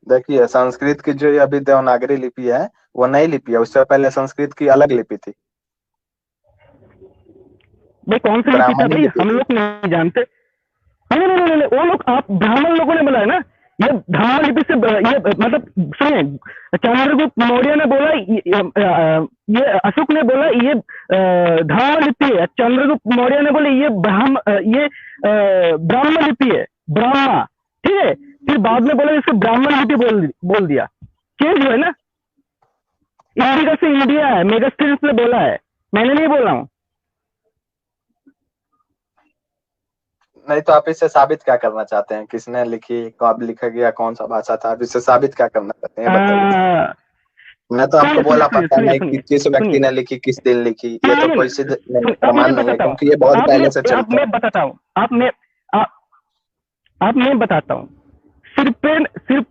D: देखिए, संस्कृत की जो अभी देवनागरी लिपि है वो नई लिपि है, उससे पहले संस्कृत की अलग लिपि थी।
E: भाई कौन सी लिपि था भाई, हम लोग नहीं जानते। नहीं, वो लोग, आप ब्राह्मण लोगों ने बोला है ना, ये धामा लिपि से, ये मतलब सुनिए, चंद्रगुप्त मौर्य ने बोला, ये अशोक ने बोला ये धामा लिपि है, चंद्रगुप्त मौर्य ने बोले ये ब्राह्मण लिपि है, ब्राह्मा, ठीक है, फिर बाद में बोला इसको ब्राह्मण लिपि बोल दिया, चेंज हुआ है ना। इंडिका से इंडिया है, मेगास्टेनिस ने बोला है, मैंने नहीं बोला हूँ।
D: नहीं तो आप इससे साबित क्या करना चाहते हैं, किसने लिखी, कब लिखा गया, कौन सा भाषा था, आप इससे साबित क्या करना चाहते हैं, बताइए। मैं तो आपको बोला पता नहीं कि किस व्यक्ति ने लिखी, किस दिन लिखी, ये तो कोई सिद्ध प्रमाण नहीं है, क्योंकि ये बहुत पहले से चलता है।
E: मैं बताता हूँ, आप मैं बताता हूँ, सिर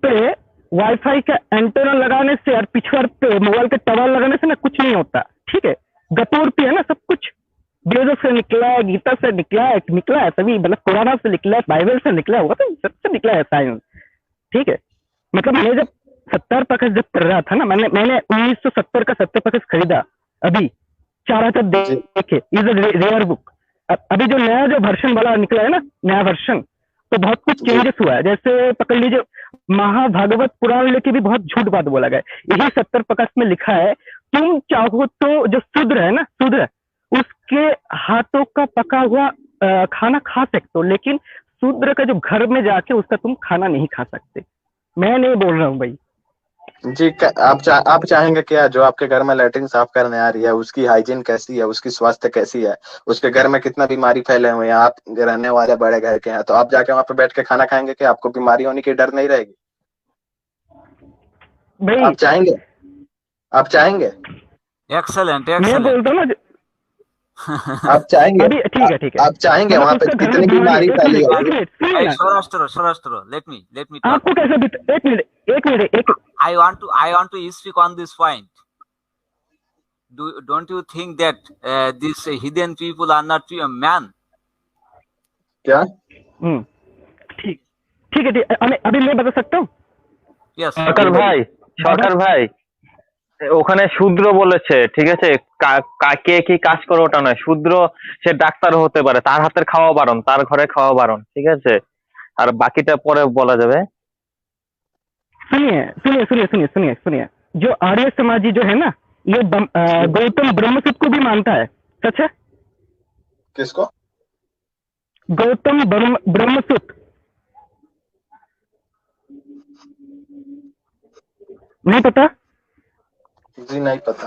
E: पे वाईफाई का एंटेना लगाने से और पिछवाड़ पे मोबाइल के टावर लगाने से ना कुछ नहीं होता, ठीक है, गतूर पे है ना सब कुछ, वेदों से निकला है, गीता से निकला है सभी, मतलब कुरान से निकला है, बाइबल से निकला होगा, तो सबसे निकला है साइंस, ठीक है। मतलब मैं जब 70 पैकेज जब पढ़ रहा था ना, मैंने 1970 का 70 पैकेज खरीदा, अभी 4000 देखे, इज अ रेयर बुक। अभी जो नया जो वर्षन वाला निकला है ना, नया वर्षन, तो बहुत कुछ चेंजेस हुआ है, जैसे पकड़ लीजिए महाभागवत पुराण लेके भी बहुत झूठ बात बोला गया, यही 70 प्रकाश में लिखा है, तुम चाहो तो जो शूद्र है ना, शूद्र उसके हाथों का पका हुआ खाना खा सकते हो, लेकिन शूद्र का जो घर में जाके उसका तुम खाना नहीं खा सकते। मैं नहीं बोल रहा हूँ भाई
D: जी। आप चाहेंगे क्या, जो आपके घर में लैट्रिन साफ करने आ रही है उसकी हाइजीन कैसी है, उसकी स्वास्थ्य कैसी है, उसके घर में कितना बीमारी फैले हुए हैं, आप रहने वाले बड़े घर के हैं, तो आप जाके वहां पे बैठ के खाना खाएंगे क्या, आपको बीमारी होने की डर नहीं रहेगी
E: भाई?
D: आप चाहेंगे?
A: एक्सेलेंट
E: मैं बोलता हूँ ना,
D: आप चाहेंगे?
E: अभी ठीक है,
D: आप चाहेंगे वहां पे कितनी बीमारी फैली होगी?
A: Surashtra, let me talk.
E: आपको कैसे, एक minute,
A: I want to speak on this point. Don't you think that these hidden people are not man?
D: क्या?
E: ठीक है, अभी मैं बता सकता हूँ?
A: Yes.
H: সরকার ভাই ওখানে শূদ্র বলেছে, ঠিক আছে, কে কি কাজ করে ওটা নয়, শূদ্র সে ডাক্তার হতে পারে, তার হাতের খাওয়া বারণ, তার ঘরে খাওয়া বারণ, ঠিক আছে, আর বাকিটা পরে বলা যাবে।
E: सुनिए, जो आर्य समाजी जो है ना, ये गौतम ब्रह्मसूत्र को भी मानता है, सच है?
D: किसको?
E: गौतम ब्रह्मसूत्र, नहीं पता?
D: जी नहीं पता।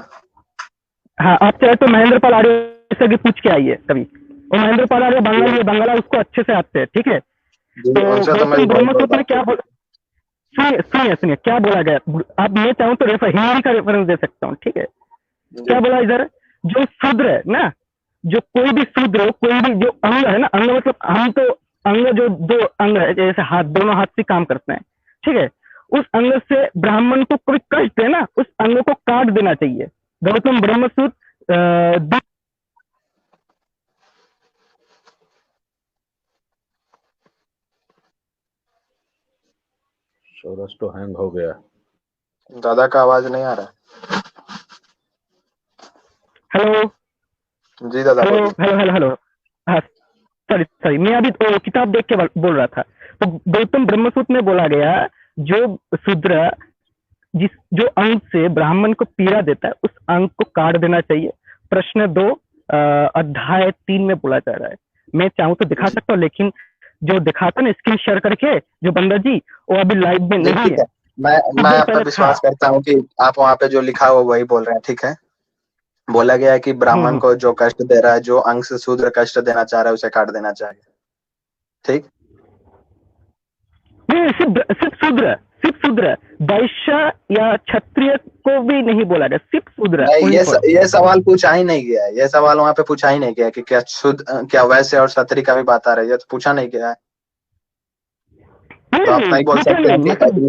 E: हाँ, आप चाहे तो महेंद्र पाल आर्य से भी पूछ के आइए कभी, और महेंद्र पाल आर्य बंगाली उसको अच्छे से आते हैं, ठीक है। तो गौतम ब्रह्मसूत्र ने क्या बोला, सुनिए सुनिए सुनिए क्या बोला गया। अब मैं चाहूँ तो हिंदी का रेफरेंस दे सकता हूँ, ठीक है। क्या बोला इधर, जो शूद्र है ना, जो कोई भी शूद्र हो, कोई भी जो अंग है ना, अंग मतलब हम तो अंग, जो दो अंग है जैसे हाथ, दोनों हाथ से काम करते हैं, ठीक है। उस अंग से ब्राह्मण को कोई कष्ट है ना, उस अंग को काट देना चाहिए। गौतम ब्रह्मसूत्र
G: सौरस तो हैंग हो गया।
D: दादा का आवाज नहीं आ रहा।
E: हेलो
D: जी दादा
E: हेलो
D: बोलिए।
E: हेलो हेलो हेलो, हाँ सॉरी सॉरी, मैं अभी तो किताब देख के बोल रहा था। तो गौतम ब्रह्मसूत्र में बोला गया, जो शूद्र जिस जो अंग से ब्राह्मण को पीड़ा देता है, उस अंग को काट देना चाहिए। प्रश्न 2 अध्याय 3 में बोला जा रहा है। मैं चाहूँ तो दिखा सकता हूँ, लेकिन जो दिखाता ना स्क्रीन शेयर करके जो बंदा जी, वो अभी लाइव में नहीं
D: ठीक
E: है।
D: है, मैं आप पर
E: पहले
D: विश्वास
E: था।
D: करता हूँ कि आप वहाँ पे जो लिखा हुआ वही बोल रहे हैं। ठीक है, बोला गया है कि ब्राह्मण को जो कष्ट दे रहा है, जो अंग से शूद्र कष्ट देना चाह रहा है, उसे काट देना चाहिए। ठीक,
E: नहीं, सिर्फ शूद्र, वैश्य या क्षत्रिय को भी नहीं बोला गया, सिर्फ शूद्र
D: नहीं
E: वहीं पर।
D: ये सवाल पूछा ही नहीं गया है। ये सवाल वहाँ पे पूछा ही नहीं गया कि क्या शुद्ध, क्या वैश्य और क्षत्रिय का भी बात आ रही है, तो पूछा नहीं गया है। तो आप नहीं बोल सकते हैं कि
E: मतलब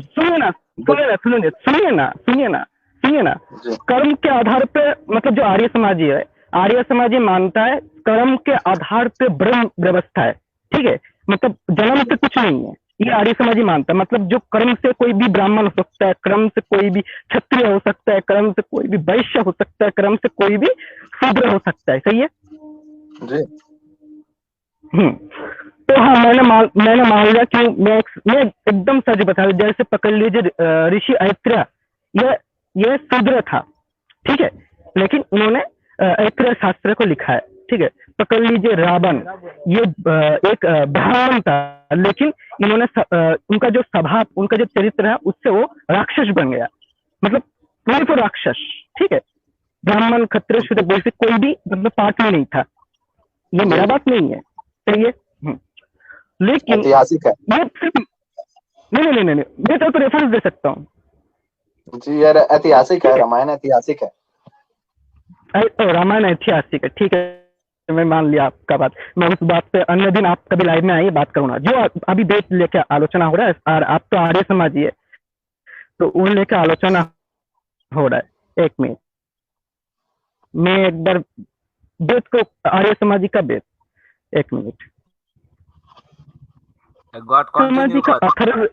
E: सुनिए ना,
D: जी
E: कर्म के आधार पे, मतलब जो आर्य समाजी मानता है कर्म के आधार पे ब्रह्म व्यवस्था है, ठीक है। मतलब जन्म से कुछ नहीं है, ये आर्य समाजी मानता है। मतलब जो कर्म से कोई भी ब्राह्मण हो सकता है, कर्म से कोई भी क्षत्रिय हो सकता है, कर्म से कोई भी वैश्य हो सकता है, कर्म से कोई भी शूद्र हो सकता है, सही है।
D: जी
E: तो हाँ, मैंने मान लिया कि मैं एकदम सच बता रहा, जैसे पकड़ लीजिए ऋषि ऐत्रेय, ये शूद्र था, ठीक है, लेकिन उन्होंने ऐत्रेय शास्त्र को लिखा है, ठीक है। पकड़ लीजिए रावण, ये एक ब्राह्मण था, लेकिन इन्होंने उनका जो स्वभाव, उनका जो चरित्र है, उससे वो राक्षस बन गया। मतलब पूरी तो राक्षस, ठीक है। ब्राह्मण क्षत्रिय शूद्र वैसे कोई भी मतलब पार्ट में नहीं था। ये मेरा बात नहीं है, सही है। लेकिन
D: ऐतिहासिक है।
E: मैं सिर्फ नहीं, मैं तो रेफरेंस दे सकता हूँ
D: जी यार, ऐतिहासिक है, रामायण ऐतिहासिक है।
E: तो रामायण ऐतिहासिक है, ठीक है, मैं मान लिया आपका बात। मैं उस बात पे अन्य दिन आप कभी लाइव में आइए, बात करूंगा। जो अभी देश लेके आलोचना हो रहा है, और आप तो आर्य समाजी है, तो उन लेके आलोचना हो रहा है। एक मिनट, मैं एक बार वेद को, आर्य समाजी का वेद, एक मिनट,
A: गॉड
E: समाजी
A: कंटिन्यू
E: का
A: कर।
E: अथर्व,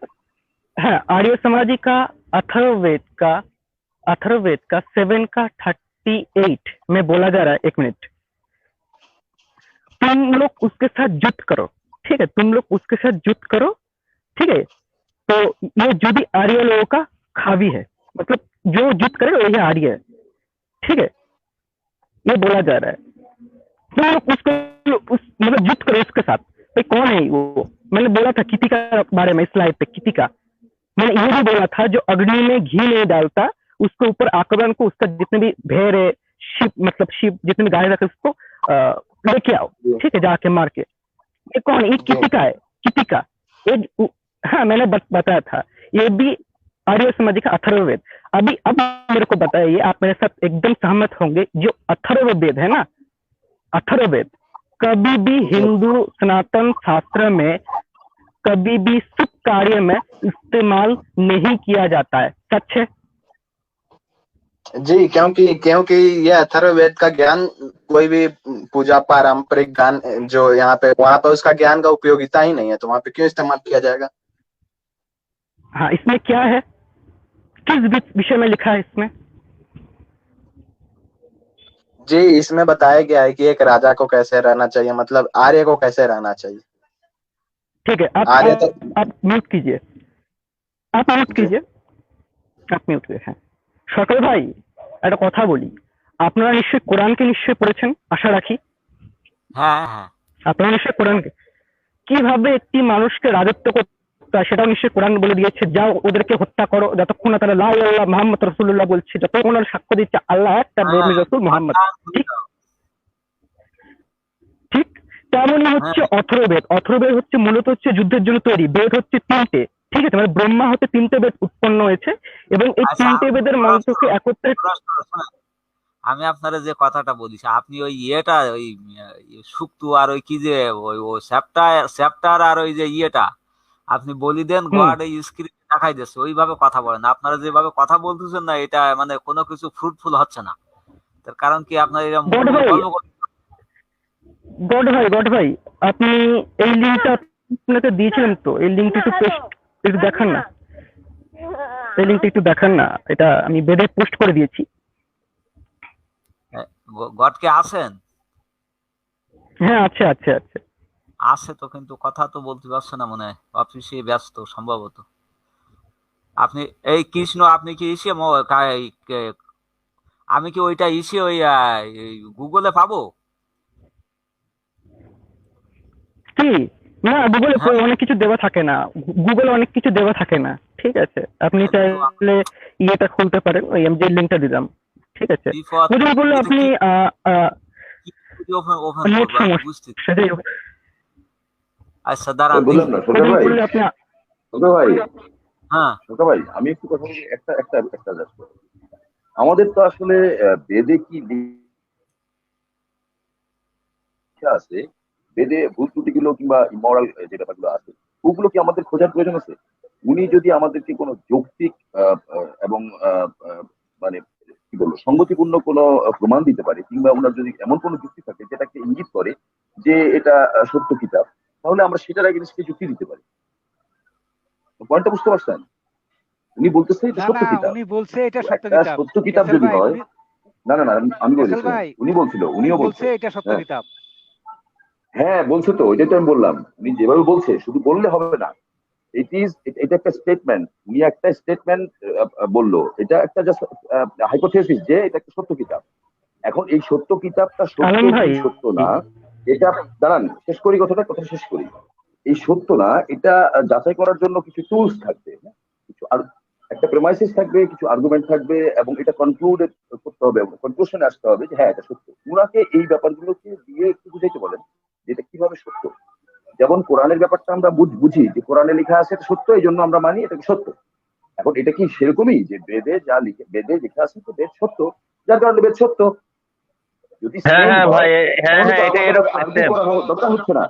E: हाँ, आर्य समाजी का अथर्ववेद का 7 का 38 में बोला जा रहा है। एक मिनट, तुम लोग उसके साथ युद्ध करो, ठीक है, तुम लोग उसके साथ युद्ध करो, ठीक है। तो ये युद्ध आर्य लोगों का खावी है, मतलब जो युद्ध करे वो ये आर्य है, ठीक है, ये बोला जा रहा है। तुम लोग उसको मतलब युद्ध करो उसके साथ। तो कौन है वो? मैंने बोला था किति का बारे में, स्लाइड पे किति का मैंने ये भी बोला था, जो अग्नि में घी नहीं डालता, उसके ऊपर आक्रमण को, उसका जितने भी भेड़ है, शिप जितने भी गाय रखे, उसको लेके आओ, ठीक है, जाके मार के। ये कौन? ये किति का हाँ, मैंने बताया था, ये भी आर्य समाजी का अथर्ववेद। अब मेरे को बताइए, आप मेरे साथ एकदम सहमत होंगे, जो अथर्ववेद है ना, अथर्ववेद कभी भी हिंदू सनातन शास्त्र में कभी भी शुभ कार्य में इस्तेमाल नहीं किया जाता है, सच है
D: जी, क्योंकि ये अथर्ववेद का ज्ञान कोई भी पूजा पारंपरिक ज्ञान जो यहाँ पे, वहाँ पे उसका ज्ञान का उपयोगिता ही नहीं है, तो वहाँ पे क्यों इस्तेमाल किया जाएगा?
E: हाँ, इसमें क्या है, किस विषय में लिखा है इसमें?
D: जी, इसमें बताया गया है कि एक राजा को कैसे रहना चाहिए, मतलब आर्य को कैसे रहना चाहिए।
E: ठीक है,
D: आर्य तो
E: आप म्यूट कीजिए, आप म्यूट कीजिए। হ্যাঁ, সকল ভাই একটা কথা বলি, আপনারা নিশ্চয়ই কোরআনকে নিশ্চয়ই পড়েছেন আশা রাখি।
A: হ্যাঁ হ্যাঁ,
E: আপনারা নিশ্চয়ই কোরআনকে, কিভাবে একটি মানুষকে রাজত্ব করতে হয় সেটাও নিশ্চয়ই কোরআন বলে দিয়েছে। যাও ওদেরকে হত্যা করো, যতক্ষণ না তারা লা ইলাহা ইল্লাল্লাহ মুহাম্মদ রাসূলুল্লাহ বলছে, যতক্ষণ ওরা সাক্ষ্য দিচ্ছে আল্লাহ এক, তার নবী রাসূল মুহাম্মদ, ঠিক ঠিক তেমনই হচ্ছে অথর্ববেদ। অথর্ববেদ হচ্ছে মূলত হচ্ছে যুদ্ধের জন্য তৈরি। বেদ হচ্ছে 3টে, ঠিক আছে, মানে ব্রহ্মা হতে 3টে বেদ উৎপন্ন হয়েছে এবং এই
A: আচ্ছা
E: 3টে বেদের মন্ত্রকে একত্রে
A: শোনেন, আমি আপনারা যে কথাটা বলিস, আপনি ওই ইয়েটা ওই সুক্তু আর ওই কি যে ওই ও চ্যাপ্টার আর ওই যে ইয়েটা আপনি বলি দেন, গড এই স্ক্রিন দেখাই দিচ্ছে, ওইভাবে কথা বলেন। আপনারা যেভাবে কথা বলতেছেন না, এটা মানে কোনো কিছু ফ্রুটফুল হচ্ছে না। তার কারণ কি, আপনার এরকম
E: গড ভাই, গড ভাই আপনি এই লিঙ্কটা আপনাকে দিয়েছিলেন তো, এই লিঙ্কটা একটু দেখান না, এই লিঙ্কটা একটু দেখান না, এটা আমি বেদে পোস্ট করে দিয়েছি।
A: গডকে আছেন?
E: হ্যাঁ আছে আছে আছে
A: আছে তো, কিন্তু কথা তো বলতে পারছে না, মনে হয় অফিসে ব্যস্ত সম্ভবত। আপনি এই কৃষ্ণ, আপনি কি ইসে আমি কি ওইটা ইসে ওই গুগলে পাবো?
E: কি না, গুগলে
A: হ্যাঁ।
E: অনেক কিছু দেওয়া থাকে না, গুগলে অনেক কিছু দেওয়া থাকে না, ঠিক আছে? আপনি চাইলে ইয়েটা খুলতে পারেন, ওই আমি যে লিঙ্কটা দিলাম, ঠিক আছে? ওটা বললে আপনি নেট সমস্যা, সেটাই।
A: আচ্ছা দাঁড়ান,
I: বললাম না সরকার ভাই,
E: বললে আপনি
I: সরকার ভাই,
A: হ্যাঁ
I: সরকার ভাই, আমি একটু কথা বলি, একটা একটা একটা just আমাদের তো আসলে বেদে কি লেখা আছে, বেদে ভুল ত্রুটিগুলো কিংবা ইমরাল যে ব্যাপারগুলো আছে, ওগুলো কি আমাদের খোঁজার প্রয়োজন আছে? উনি যদি আমাদেরকে কোনো যৌক্তিক এবং মানে কি বলবো সঙ্গতিপূর্ণ কোনো প্রমাণ দিতে পারে, কিংবা ওনার যদি এমন কোনো যুক্তি থাকে যেটাকে ইঙ্গিত করে যে এটা সত্য কিতাব, তাহলে আমরা সেটার এগেইনস্টে যুক্তি দিতে পারি। পয়েন্টটা বুঝতে পারছেন? উনি বলতেছে এটা
F: না
I: সত্য
F: না,
I: কিতাব,
F: উনি বলছে এটা সত্য
I: একটা
F: কিতাব।
I: সত্য কিতাব
F: ফেসল
I: যদি
F: ভাই,
I: হয়, না না না আমি বলি,
F: ফেসল ভাই,
I: উনি বলছিল,
F: উনি
I: উনিও
F: বলছে
I: বলছে,
F: এটা সত্য
I: হ্যাঁ
F: কিতাব।
I: হ্যাঁ বলছে তো, এটাই তো আমি বললাম, উনি যেভাবে বলছে শুধু বললে হবে না, এটা একটা স্টেটমেন্ট, উনি একটা স্টেটমেন্ট বললো, এটা একটা জাস্ট হাইপোথেসিস যে এটা একটা সত্য কিতাব। এখন এই সত্য কিতাবটা সত্য
E: আলম ভাই,
I: কি সত্য না, এটা দাঁড়ান শেষ করি কথা শেষ করি। এই সত্য না এটা যাচাই করার জন্য কিছু টুলস থাকবে, কিছু আর একটা প্রেমাইসিস থাকবে, কিছু আর্গুমেন্ট থাকবে, এবং এটা কনক্লুড করতে হবে, কনক্লুশনে আসতে হবে যে হ্যাঁ এটা সত্য। ওনাকে এই ব্যাপারগুলোকে দিয়ে একটু বুঝাইতে বলেন যে এটা কিভাবে সত্য। যেমন কোরআনের ব্যাপারটা আমরা বুঝি যে কোরআনে লেখা আছে এটা সত্য, এই জন্য আমরা মানি এটাকে সত্য। এখন এটা কি সেরকমই যে বেদে লেখা আছে তো বেদ সত্য, যার কারণে বেদ সত্য? যদি
H: হ্যাঁ
I: সেম
H: হ্যাঁ
I: হয়
H: ভাই, হ্যাঁ
I: তাহলে
H: হ্যাঁ,
I: তো
H: এটা
I: আমাদের
H: এরকম
I: আর্গুই
H: same।
I: করা দরকার হচ্ছে না।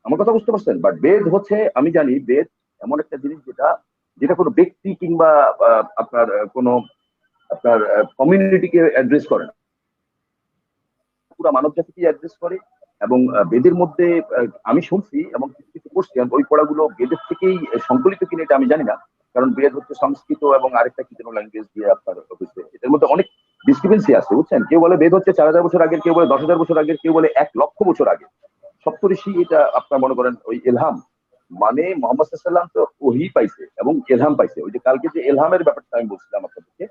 I: আমার কথা বুঝতে পারছেন? বাট বেদ হচ্ছে, আমি জানি বেদ এমন একটা জিনিস যেটা যেটা কোনো ব্যক্তি কিংবা আপনার কোনো আপনার কমিউনিটিকে অ্যাড্রেস করে না, পুরো মানব জাতিকে অ্যাড্রেস করে। এবং বেদের মধ্যে আমি শুনছি এবং কিছু পড়ছি, ওই পড়াগুলো বেদের থেকেই সংকলিত কিনা এটা আমি জানি না, কারণ বেদ হচ্ছে সংস্কৃত এবং আরেকটা কি যেন ল্যাঙ্গুয়েজ দিয়ে আপনার হচ্ছে, এটার মধ্যে অনেক ডিসক্রিপেন্সি আছে, বুঝছেন? কেউ বলে বেদ হচ্ছে 4000 বছর আগের, কেউ বলে 10,000 বছর আগের, কেউ বলে 1,00,000 বছর আগে। সপ্তঋষি এটা আপনার মনে করেন ওই এলহাম, মানে মোহাম্মদ সাল্লাম তো ওহি পাইছে এবং এলহাম পাইছে। ওই যে কালকে যে এলহামের ব্যাপারটা আমি বলছিলাম আপনাদেরকে,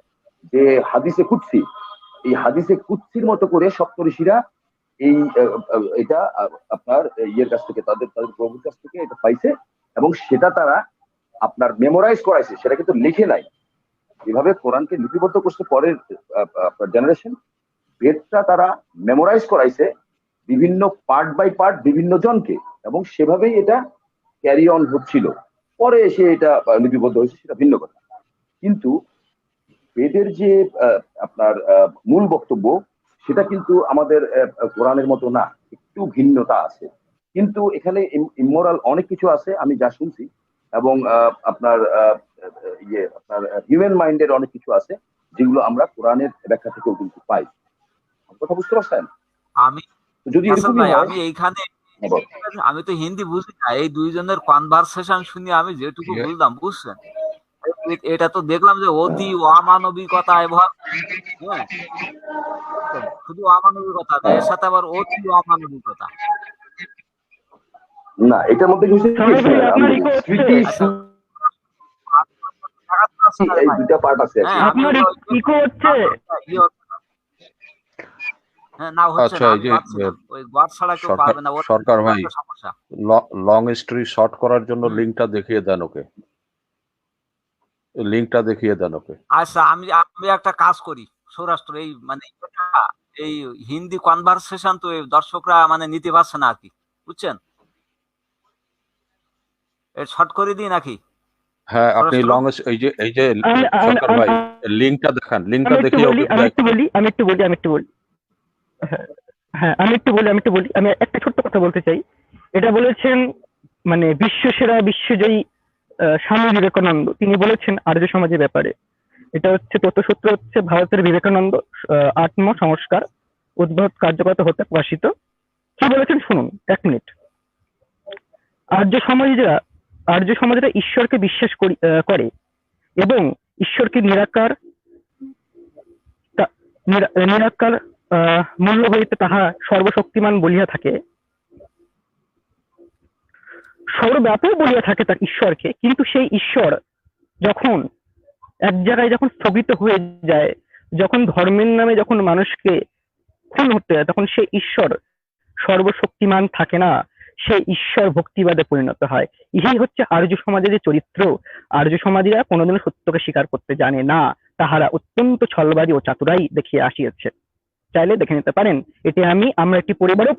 I: যে হাদিসে কুদসি, এই হাদিসে কুদসির মতো করে সপ্তঋষিরা এই এটা আপনার ইয়ের কাছ থেকে, তাদের প্রভুর কাছ থেকে এটা পাইছে, এবং সেটা তারা আপনার মেমোরাইজ করাইছে, সেটা কিন্তু লিখে নাই। এভাবে কোরআনকে লিপিবদ্ধ করছে পরের আপনার জেনারেশন, বেদটা তারা মেমোরাইজ করাইছে বিভিন্ন পার্ট বাই পার্ট বিভিন্ন জনকে, এবং সেভাবেই এটা ক্যারি অন হচ্ছিল। পরে এসে এটা লিপিবদ্ধ হয়েছে, সেটা ভিন্ন কথা। কিন্তু বেদের যে আপনার মূল বক্তব্য, সেটা কিন্তু আমাদের কোরআনের মতো না, একটু ভিন্নতা আছে। কিন্তু এখানে ইমোরাল অনেক কিছু আছে আমি যা শুনছি, এবং আপনার আপনার হিউম্যান মাইন্ডের অনেক কিছু আছে যেগুলো আমরা কোরআনের ব্যাখ্যা থেকেও কিন্তু পাই। কথা বুঝতে পারছেন?
A: আমি
I: যদি এরকমই হয়,
A: আমি এইখানে আমি তো হিন্দি বুঝি না, এই দুইজনের কনভারসেশন শুনে আমি যেটুকু বুঝলাম, বুঝছেন, এটা তো দেখলাম যে অতি অমানবিকতা, এবং হ্যাঁ শুধু অমানবিকতা না, এর সাথে আবার অতি অমানবিকতা।
I: না এটার মধ্যে কিছু এই দুটা পার্ট আছে।
G: আচ্ছা, এই যে সরকার ভাই, লং স্টোরি শর্ট করার জন্য লিঙ্কটা দেখিয়ে দেন ওকে, লিঙ্কটা দেখিয়ে দেন ওকে।
A: আচ্ছা আমি একটা কাজ করি, সৌরাষ্ট্র এই মানে এই হিন্দি কনভারসেশন তো দর্শকরা মানে নিতে পারছে না আর কি, বুঝছেন? শর্ট করে দিই নাকি?
G: হ্যাঁ আপনি
A: স্বরাষ্ট্র?
G: লং এই যে সরকার ভাই লিঙ্কটা দেখান, লিঙ্কটা দেখিয়ে ওকে
E: আমি একটু বলি আমি একটা ছোট্ট কথা বলতে চাই। এটা বলেছেন মানে বিশ্বসেরা বিশ্বজয়ী স্বামী বিবেকানন্দ, তিনি বলেছেন আর্য সমাজের ব্যাপারে। এটা হচ্ছে তথ্যসূত্র হচ্ছে ভারতের বিবেকানন্দ আত্ম সংস্কার উদ্ভব কার্যকর হতে প্রকাশিত। কি বলেছেন শুনুন 1 মিনিট। আর্য সমাজেরা ঈশ্বরকে বিশ্বাস করে এবং ঈশ্বরকে নিরাকার মূল্য হইতে তাহা সর্বশক্তিমান বলিয়া থাকে, সর্বব্যাপী বলিয়া থাকে তার ঈশ্বরকে। কিন্তু সেই ঈশ্বর যখন এক জায়গায় যখন স্থগিত হয়ে যায়, যখন ধর্মের নামে যখন মানুষকে খুন হতে হয়, তখন সেই ঈশ্বর সর্বশক্তিমান থাকে না, সেই ঈশ্বর ভক্তিবাদে পরিণত হয়। ইহাই হচ্ছে আর্য সমাজের যে চরিত্র। আর্য সমাজীরা কোনোদিনও সত্যকে স্বীকার করতে জানে না, তাহারা অত্যন্ত ছলবাজি ও চাতুরাই দেখিয়ে আসিয়াছে। চাইলে দেখে নিতে পারেন। এটি আমরা একটি পরিবারেও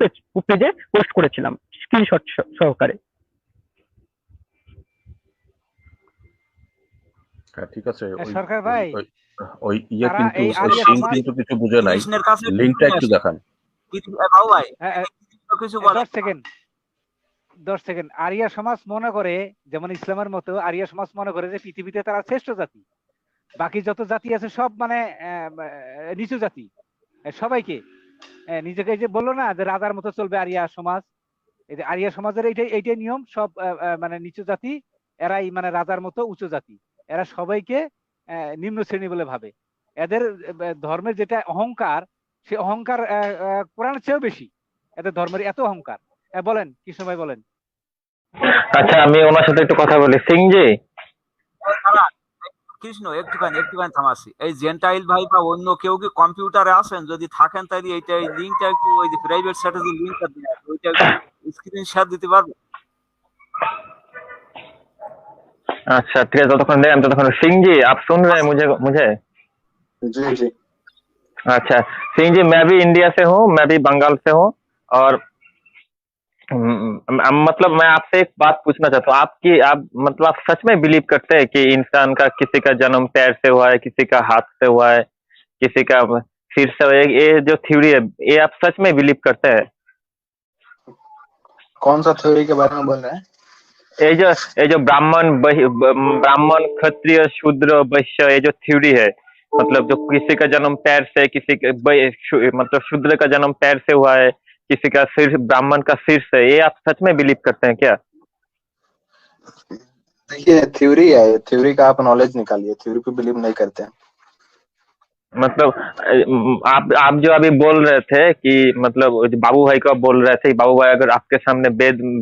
E: পেজে পোস্ট করেছিলাম স্ক্রিনশট সহকারে।
G: হ্যাঁ ঠিক আছে।
F: সরকার ভাই
G: ওই ইয়ে
F: তারা
G: কিন্তু
F: এই আর্য
G: সিং
F: সমাজ
G: কিন্তু কিছু বুঝে নাই,
A: কৃষ্ণের কাছে একটু
G: লিঙ্কটা
A: শুনে
G: একটু
A: আসি।
G: দেখান।
A: বাবু ভাই কিছু বলে
F: 10 সেকেন্ড। আর্য সমাজ মনে করে, যেমন ইসলামের মতো আর্য সমাজ মনে করে যে পৃথিবীতে তারা শ্রেষ্ঠ জাতি, বাকি যত জাতি আছে সব মানে নিচু জাতি। সবাইকে নিজেকে যে বললো না যে রাজার মতো চলবে আর্য সমাজ, এই যে আর্য সমাজের এইটাই নিয়ম, সব মানে নিচু জাতি এরাই মানে রাজার মতো উঁচু জাতি, এরা সবাইকে নিম্ন শ্রেণী বলে ভাবে। এদের ধর্মের যেটা অহংকার, সে অহংকার কোরআনের চেয়েও বেশি। এদের ধর্মের এত অহংকার। বলেন কৃষ্ণ ভাই বলেন।
H: আচ্ছা আমি ওনার সাথে একটু কথা বলি। সিংজি
A: কৃষ্ণ একটুখানি থামাসি। এই জেন্টাইল ভাই বা অন্য কেউ কি কম্পিউটারে আছেন? যদি থাকেন তাহলে এই লিঙ্কটা একটু ওই যে প্রাইভেট চ্যাটে যে লিঙ্কটা দিয়ে আছে ওইটা একটু স্ক্রিনশট দিতে পারবে?
H: अच्छा ठीक है, ततক্ষণ दें ततক্ষণ। सिंह जी आप सुन रहे हैं मुझे?
D: जी जी।
H: अच्छा सिंह जी, मैं भी इंडिया से हूँ, मैं भी बंगाल से हूँ, और मतलब मैं आपसे एक बात पूछना चाहता हूँ। आप मतलब आप सच में बिलीव करते हैं कि इंसान का किसी का जन्म पैर से हुआ है, किसी का हाथ से हुआ है, किसी का सिर से हुआ है? ये जो थ्योरी है ये आप सच में बिलीव करते हैं?
D: कौन सा थ्योरी के बारे में बोल रहे हैं?
H: ये जो ब्राह्मण क्षत्रिय शूद्र वैश्य, ये जो थ्योरी है, मतलब जो किसी का जन्म पैर से, किसी का मतलब शूद्र का जन्म पैर से हुआ है, किसी का सिर, ब्राह्मण का सिर से, ये आप सच में बिलीव करते हैं क्या?
D: देखिए थ्योरी है, थ्योरी का आप नॉलेज निकालिए, थ्योरी पे बिलीव नहीं करते हैं।
H: मतलब आप जो अभी बोल रहे थे कि मतलब बाबू भाई का बोल रहे थे, बाबू भाई अगर आपके सामने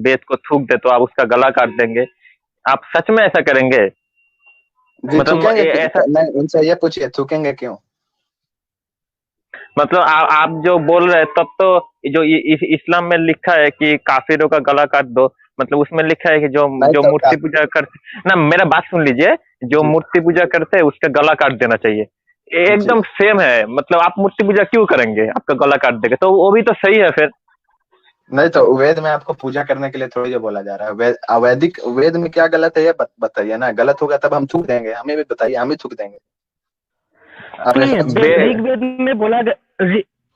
H: वेद को थूक दे तो आप उसका गला काट देंगे, आप सच में ऐसा करेंगे?
D: जी
H: मतलब
D: ऐसा नहीं, उनसे ये पूछिए थूकेंगे क्यों?
H: मतलब आप जो बोल रहे हैं तब तो जो इस्लाम में लिखा है कि काफिरों का गला काट दो, मतलब उसमें लिखा है कि जो मूर्ति पूजा करते ना, मेरा बात सुन लीजिए, जो मूर्ति पूजा करते हैं उसका गला काट देना चाहिए। एकदम सेम है। मतलब आप मूर्ति पूजा क्यों करेंगे? आपका गला काट देंगे तो वो भी तो सही है फिर।
D: नहीं तो वेद में आपको पूजा करने के लिए थोड़ी जो बोला जा रहा है, वैदिक वेद में क्या गलत है ये बताइए ना। गलत होगा तब हम थूक देंगे, हमें भी बताइए, हम ही थूक देंगे।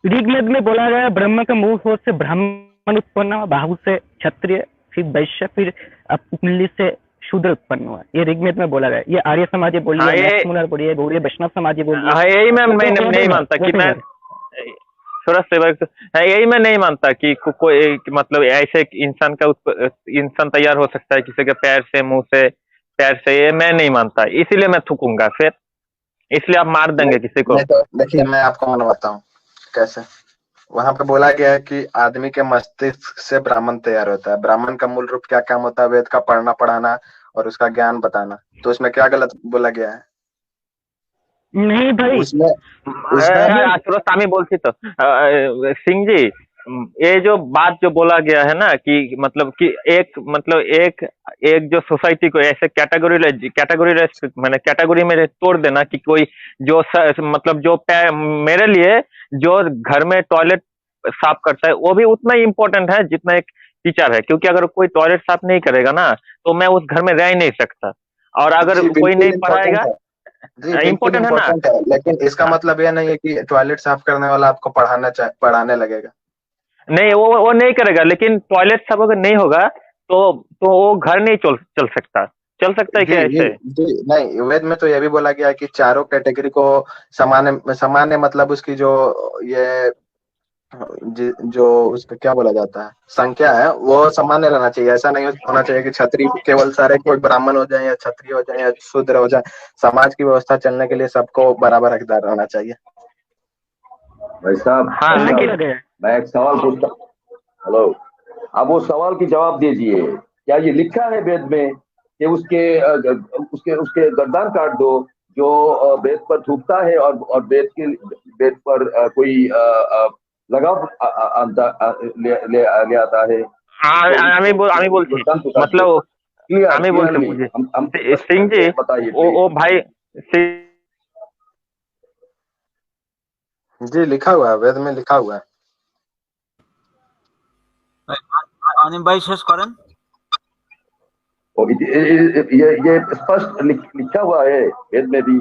E: ऋग्वेद में बोला गया ब्रह्म का मुंह से ब्राह्मण उत्पन्न हुआ, बाहु से क्षत्रिय, फिर वैश्य, फिर कुंडली से शूद्र उत्पन्न हुआ। ये ऋग्वेद में बोला गया। ये आर्य समाजी बोलिए, मैक्समुलर बोलिए, गौड़ीय वैष्णव समाजी बोलिए।
H: यही मैं नहीं मानता कि मैं यही मैं नहीं मानता कि कोई मतलब ऐसे इंसान तैयार हो सकता है किसी के पैर से, मुंह से, पैर से, ये मैं नहीं मानता, इसीलिए मैं थूकूंगा फिर। इसलिए आप मार देंगे किसी को?
D: तो देखिए मैं आपको मनवाता हूँ कैसे। वहां पे बोला गया है कि आदमी के मस्तिष्क से ब्राह्मण तैयार होता है। ब्राह्मण का मूल रूप क्या काम होता है? वेद का पढ़ना पढ़ाना और उसका ज्ञान बताना। तो उसमें क्या गलत बोला गया है?
E: नहीं भाई,
D: उसमें
H: स्वामी बोलती तो सिंह जी, ये जो बात जो बोला गया है ना कि मतलब कि एक जो सोसाइटी को ऐसे कैटेगरी में तोड़ देना कि कोई जो मतलब जो मेरे लिए जो घर में टॉयलेट साफ करता है वो भी उतना ही इम्पोर्टेंट है जितना टीचर है, क्योंकि अगर कोई टॉयलेट साफ नहीं करेगा ना तो मैं उस घर में रह ही नहीं सकता। और अगर
D: जी
H: कोई
D: बिल्कुल
H: नहीं
D: इम्पोर्टेंट
H: पढ़ाएगा,
D: है। जी बिल्कुल
H: इम्पोर्टेंट है ना।
D: इम्पोर्टेंट है, लेकिन इसका मतलब यह नहीं है कि टॉयलेट साफ करने वाला आपको पढ़ाने लगेगा।
H: नहीं, वो नहीं करेगा, लेकिन टॉयलेट सब अगर नहीं होगा तो वो घर नहीं चल सकता। चल सकता है
D: जी
H: क्या
D: जी
H: ऐसे?
D: जी नहीं, वेद में तो यह भी बोला गया है कि चारों कैटेगरी को सामान्य सामान्य मतलब उसकी जो ये जो उसका क्या बोला जाता है संख्या है वो सामान्य रहना चाहिए। ऐसा नहीं होना चाहिए कि क्षत्रिय केवल सारे कोई ब्राह्मण हो जाए या क्षत्रिय हो जाए या शूद्र हो जाए। समाज की व्यवस्था चलने के लिए सबको बराबर हकदार रहना चाहिए।
I: भाई साहब,
H: हाँ,
I: भाई
H: लेकिन
I: साहब, मैं एक सवाल पूछता। हेलो, आप वो सवाल की जवाब दीजिए। क्या ये लिखा है वेद में कि उसके उसके गर्दन काट दो जो वेद पर थूकता है और वेद पर कोई लगाव ले आता है, तो
H: আমি
I: उसको
H: বলছি,
I: गर्दन को काट दो।
H: मतलब
I: क्लियर
H: আমি বলছি
I: क्लियरली
H: मुझे
I: हम
H: सिंह जी,
I: बताइए
H: वो
I: प्लीज।
H: भाई
D: जी लिखा हुआ है, वेद में लिखा हुआ है।
A: অনিম ভাই শেষ করেন।
I: और ये स्पष्ट लिखा हुआ है वेद में भी।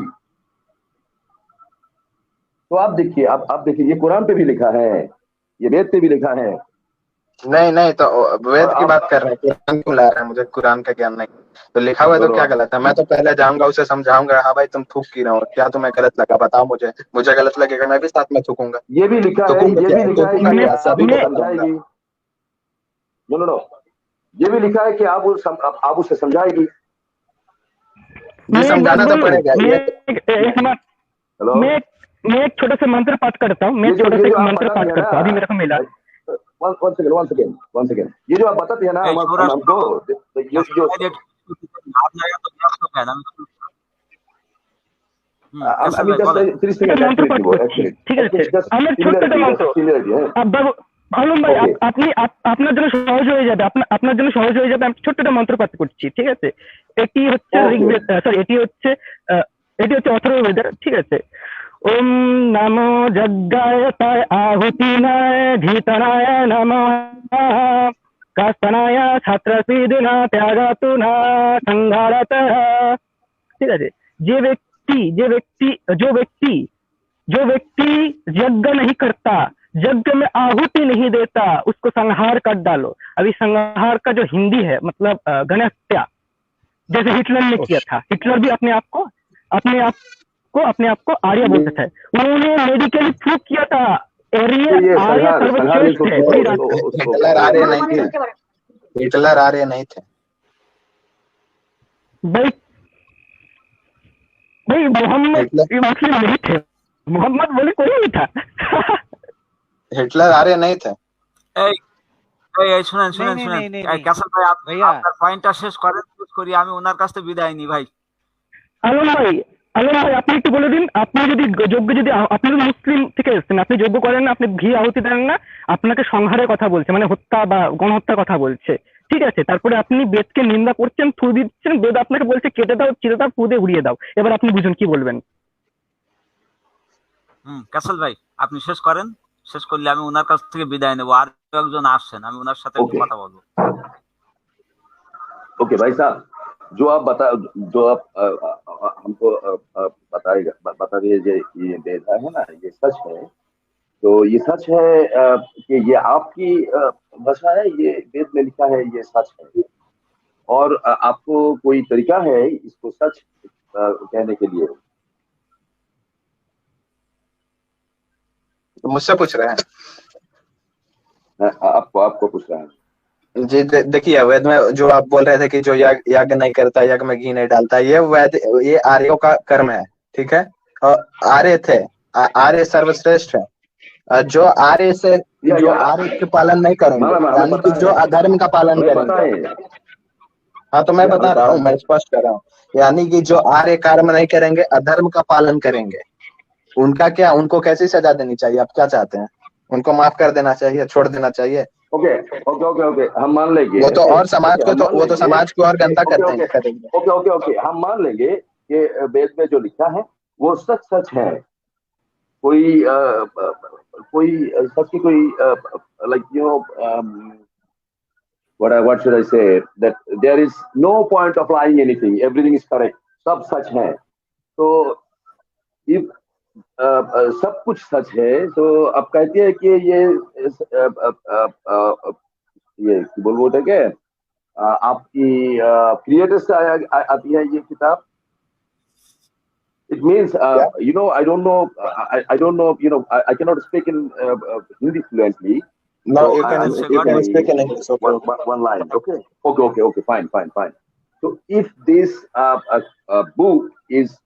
I: तो आप देखिए, आप देखिए, ये कुरान पे भी लिखा है, ये वेद पे भी लिखा है।
D: नहीं नहीं, तो वेद की
I: आप
D: बात कर रहे हैं, कुरान क्यों ला रहे हैं? मुझे कुरान का ज्ञान नहीं। तो लिखा हुआ है तो
I: दोनों
D: क्या गलत है? मैं तो पहले जाऊंगा उसे समझाऊंगा, हाँ भाई तुम थूक क्यों रहे हो, क्या तुम्हें गलत लगा बताओ मुझे। मुझे गलत लगेगा मैं भी साथ में थूकूंगा।
I: ये भी लिखा है,
D: थूकूंगा
I: ये
D: क्या,
I: भी लिखा है
D: थूकूंगा
I: कि
D: क्या,
I: आप
D: सभी को
I: उसे
D: समझाऊंगा।
I: समझाएगी। नो नो नो, ये भी लिखा है कि आप उसे समझाएगी।
D: जी
E: मैं एक बात
D: समझाना तो
E: बोलूं,
D: पड़ेगा
E: मैं
D: ये।
E: एक बात
I: हेलो,
E: मैं एक छोटा सा मंत्र पाठ करता हूँ, मैं
I: ये
E: छोटा सा
I: जो
E: एक
I: आप
E: मंत्र
I: बताती
E: पाठ
I: है
E: करता हूँ, अभी मेरे को मिला।
I: ना, वन सेकेंड, ये जो आप बताती है ना
A: এই সৌরাষ্ট্র
I: हमको, ये जो
A: আপনারা তো ব্যস্ত কেন?
I: I
A: ক্যাসেল
I: mean
A: ভাই
I: just
A: বলেন।
I: 3
E: একটা
I: সেকেন্ড, এক
E: মন্ত্র
I: মিনিট
E: পাঠ
I: দিব, এক
E: করছি,
I: মিনিট,
E: ঠিক আছে?
I: জাস্ট
E: আমার ছোট্ট একটা মন্ত্র।
I: ক্লিয়ারিটি, হ্যাঁ,
E: আলম ভাই,
I: ওকে।
E: আপনার জন্য সহজ হয়ে যাবে, আপনার জন্য সহজ হয়ে যাবে। আমি ছোট্ট একটা মন্ত্র পাঠ করছি, ঠিক আছে? এটি হচ্ছে
I: ওকে।
E: ঋগ্বেদ, সরি এটি হচ্ছে অথর্ববেদের, ঠিক আছে? ওম নমো যজ্ঞায়তায় আহুতিনায় ধীতনায় নমঃ কাস্তনায় ছাত্রসিদিনা ত্যাগাতুনা সংঘারতঃ। ঠিক আছে? যে ব্যক্তি जो व्यक्ति यज्ञ नहीं करता, यज्ञ में आहुति नहीं देता, उसको संहार कर डालो। अभी संहार का जो हिंदी है मतलब गणहत्या, जैसे हिटलर ने किया था। हिटलर भी अपने आप को आर्य बोलता था। उन्होंने मेडिकली प्रूव किया था
I: ये
E: आर्य
I: संहार
E: सर्वश्रेष्ठ है। पूरी रात
D: हिटलर आर्य नहीं थे, हिटलर आर्य नहीं थे।
E: भाई मोहम्मद
D: हिटलर
E: ये मुस्लिम नहीं थे, मोहम्मद बोले कोई नहीं था।
D: हिटलर आर्य नहीं थे।
A: এই এই শুনেন
F: नहीं
A: শুনেন
F: नहीं
A: শুনেন
F: नहीं नहीं नहीं
A: ক্যাসেল ভাই
F: भैया,
A: আপনার পয়েন্টটা শেষ করেন, শেষ করি আমি ওনার কাছ থেকে বিদায় নিই ভাই।
E: আলম ভাই, আপনি একটু বলে দিন, আপনি যদি যোগ্য, যদি আপনি যদি মুসলিম থেকে এসেছেন, আপনি যোগ্য করেন না, আপনি ঘি আহুতি দেন না, আপনাকে সংহারের কথা বলছে, মানে হত্যা বা গণহত্যার কথা বলছে, ঠিক আছে? তারপরে আপনি বেদকে নিন্দা করছেন, থু দিচ্ছেন, বেদ আপনাকে বলছে কেটে দাও, চিরে দাও, ফু দিয়ে উড়িয়ে দাও। এবার আপনি বুঝুন কি বলবেন।
A: ক্যাসেল ভাই আপনি শেষ করেন, শেষ করলে আমি ওনার কাছ থেকে বিদায় নেবো। আর একজন আসছেন, আমি ওনার সাথে একটু
I: ओके
A: কথা বলবো।
I: ओके भाई साहब, जो आप हमको बता दीजिए, ये वेद है ना, ये सच है, तो ये सच है कि ये आपकी भाषा है, ये वेद में लिखा है, ये सच है, और आपको कोई तरीका है इसको सच कहने के लिए?
D: तो मुझसे पूछ रहे हैं?
I: आपको पूछ रहा है
D: जी देखिए, वेद में जो आप बोल रहे थे कि जो यज्ञ नहीं करता, यज्ञ में घी नहीं डालता, ये आर्यों का कर्म है, ठीक है? और आर्य थे, आर्य सर्वश्रेष्ठ है। जो आर्य के पालन नहीं करेंगे, यानी कि जो अधर्म का पालन करेंगे। हाँ तो मैं बता रहा हूँ, मैं स्पष्ट कर रहा हूँ, यानी कि जो आर्य कर्म नहीं करेंगे, अधर्म का पालन करेंगे, उनका क्या, उनको कैसी सजा देनी चाहिए? आप क्या चाहते हैं? उनको माफ कर देना चाहिए, छोड़ देना चाहिए?
I: ओके ओके ओके ओके, हम मान लेंगे।
D: वो तो और समाज को तो वो तो समाज को और गंदा करेंगे।
I: ओके ओके ओके, हम मान लेंगे कि वेद में जो लिखा है वो सच है। कोई सच की कोई like what should I say, that there is no point of lying anything, everything is correct, सब सच है. तो if सब कुछ सच है, तो आप कहते हैं कि ये बोलते क्या आपकी क्रिएटर से आती है ये किताब. It means, I don't know, I don't know, I cannot speak in Hindi fluently.
D: No,
I: So
D: you can speak in English. Okay.
I: One line. Okay. Fine. So if this book is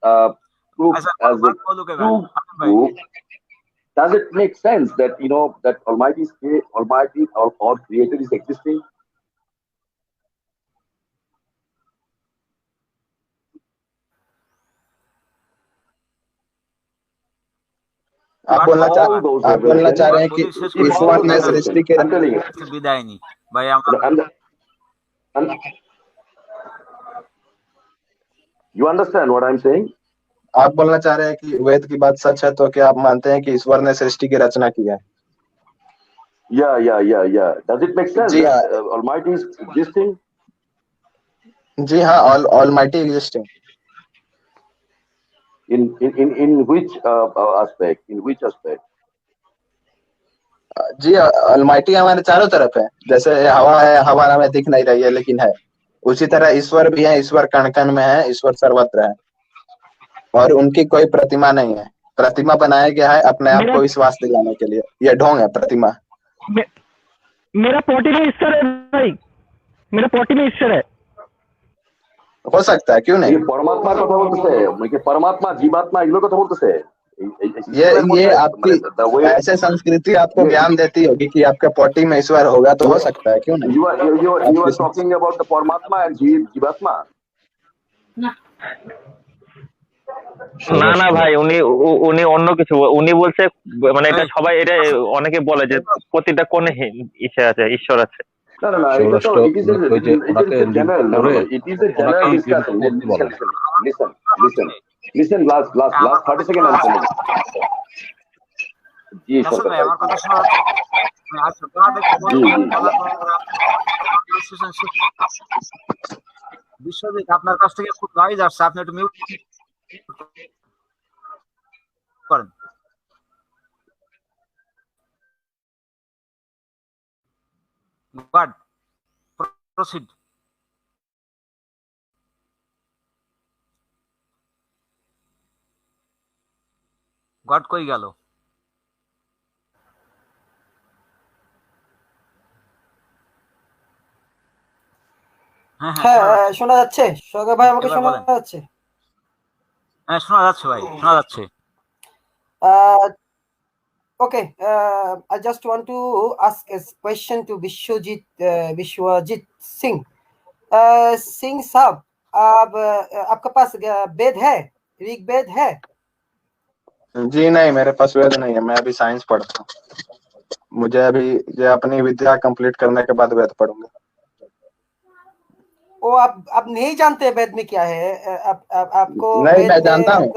I: proof as a true book, does it make sense that that Almighty or Creator is existing?
D: आप बोलना चाह रहे हैं कि ईश्वर ने सृष्टि के
A: विदाय नहीं भाई.
I: You understand what I'm saying?
D: आप बोलना चाह रहे हैं कि वेद की बात सच है, तो क्या आप मानते हैं कि ईश्वर ने सृष्टि की रचना की है?
I: Yeah. Does it make sense that Almighty is existing?
D: जी हाँ, Almighty existing.
I: In which aspect? In which aspect?
D: Ji, Almighty हमारे चारों तरफ है. जैसे हवा है, हवा हमें दिख नहीं रही है लेकिन है. उसी तरह ईश्वर भी है. ईश्वर कण कण में है. ईश्वर सर्वत्र है और उनकी कोई प्रतिमा नहीं है. प्रतिमा बनाया गया है अपने आप को विश्वास दिलाने के लिए. यह ढोंग है प्रतिमा.
E: मेरा पोटी में ईश्वर है भाई. मेरा पोटी में ईश्वर है.
D: हो सकता है, क्यों नहीं?
I: परमात्मा কথা বলতেছে, परमात्मा जीवात्मा এগুলো কথা বলতেছে.
D: ये आपकी ऐसे संस्कृति आपको ज्ञान देती होगी कि आपके पोटी में ईश्वर होगा, तो हो सकता है, क्यों नहीं?
I: You are talking about the परमात्मा and जीवात्मा.
H: না ভাই, উনি অন্য কিছু উনি বলছে, মানে এটা সবাই, এটা অনেকে বলে যে প্রতিটা কোণে ইসে আছে, ঈশ্বর আছে.
I: No, it is a general discussion. Listen, last 30 seconds I'm telling you. जी
A: আসলে ভাই আমার কথা শোনা বিশ্বজিৎ, আপনার কাছ থেকে খুব নয়েজ আসছে, আপনি একটু মিউট করেন. God, proceed. God কই গেল?
B: হ্যাঁ, শোনা যাচ্ছে সগা ভাই? আমাকে শোনা যাচ্ছে?
A: হ্যাঁ, শোনা যাচ্ছে ভাই, শোনা যাচ্ছে.
B: Okay, I just want to ask a question to Vishwajit Singh. Singh साहब, आपके पास वेद है? ऋग्वेद है?
D: जी नहीं, मेरे पास वेद नहीं है. मैं अभी साइंस पढ़ता हूँ. मुझे अभी अपनी विद्या कंप्लीट करने के बाद वेद पढ़ूंगा.
B: वो आप नहीं जानते वेद में क्या है? आपको
D: नहीं, मैं जानता हूँ.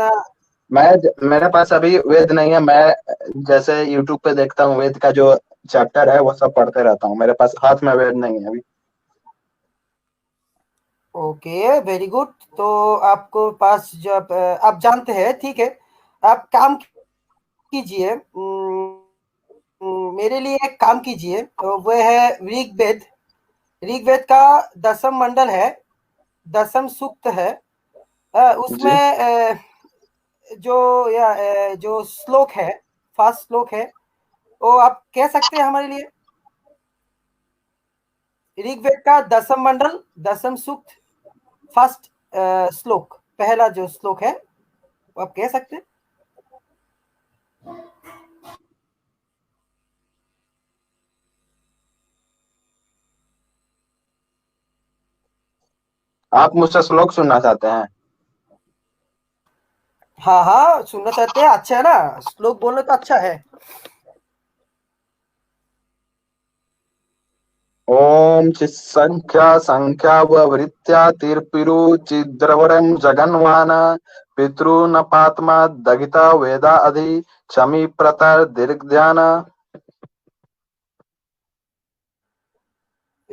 D: मेरे पास अभी वेद नहीं है. मैं जैसे YouTube पे देखता हूँ, वेद का जो चैप्टर है वो सब पढ़ते रहता हूँ. मेरे पास हाथ में वेद नहीं है अभी.
B: Okay, very good. तो आपको पास जब आप जानते हैं, ठीक है, आप काम कीजिए, मेरे लिए एक काम कीजिए. वो है ऋग्वेद. ऋग्वेद का 10th मंडल है, 10th सूक्त है. उसमें जो श्लोक है, फर्स्ट श्लोक है, वो आप कह सकते हैं हमारे लिए? ऋग्वेद का 10th मंडल, 10th सूक्त, फर्स्ट श्लोक, पहला जो श्लोक है, वो आप कह सकते हैं?
D: आप मुझसे श्लोक सुनना चाहते हैं?
B: हाँ, सुनना चाहते हैं. अच्छा है ना, श्लोक बोलना तो अच्छा है.
D: ओम संख्या वृत्या तीर्पिरु चिद्रवरम जगन्वान पितृन पात्मा दगिता वेदा अधि क्षमी प्रतर दीर्घ ध्यान.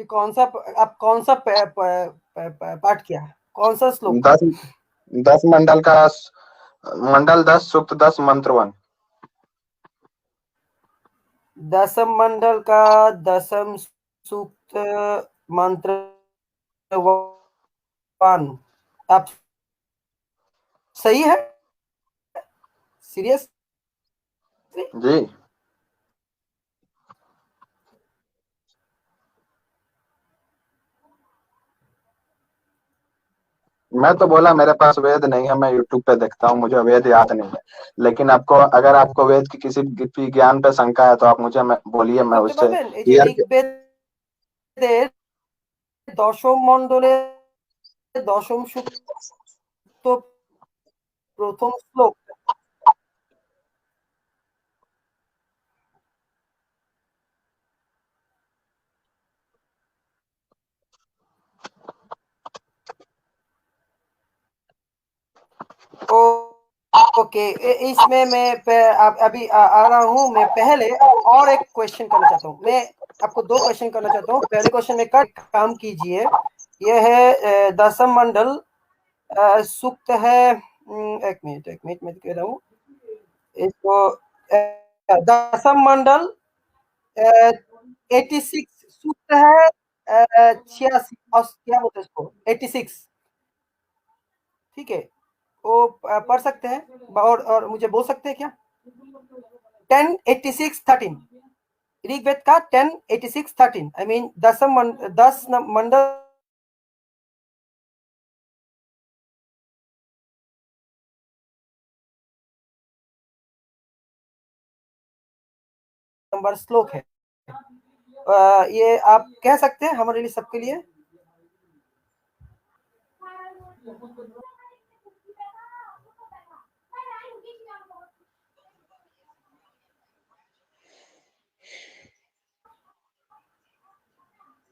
B: ये कौन सा आप कौन सा पाठ किया, कौन सा श्लोक?
D: 10 मंडल का मंडल 10 सूक्त 10 मंत्र 1।
B: दसम मंडल का 10म सूक्त मंत्र 1। आप सही है? सीरियस
D: जी मैं तो बोला मेरे पास वेद नहीं है, मैं यूट्यूब पे देखता हूँ, मुझे वेद याद नहीं है। लेकिन आपको अगर आपको वेद की किसी भी ज्ञान पे शंका है तो आप मुझे बोलिए, मैं
B: করতে
D: उससे
B: পারবেন? এই যে
D: क्लियर।
B: ঋগ্বেদের দশম মণ্ডলে দশম সূক্ত প্রথম শ্লোক। ओके, इसमें मैं अभी आ रहा हूँ। मैं पहले और एक क्वेश्चन करना चाहता हूँ। मैं आपको 2 क्वेश्चन करना चाहता हूँ। पहले क्वेश्चन में काम कीजिए, यह है दसम मंडल सूक्त है। एक मिनट मैं कह रहा हूँ इसको। दसम मंडल 86 सूक्त है, 86 क्या बोलते हैं इसको, 86, ठीक है? वो पढ़ सकते हैं और मुझे बोल सकते हैं क्या? 10:86:13 ऋग्वेद का 10:86:13 आई मीन 10 मंडल नंबर श्लोक है। ये आप कह सकते हैं हमारे लिए, सबके लिए?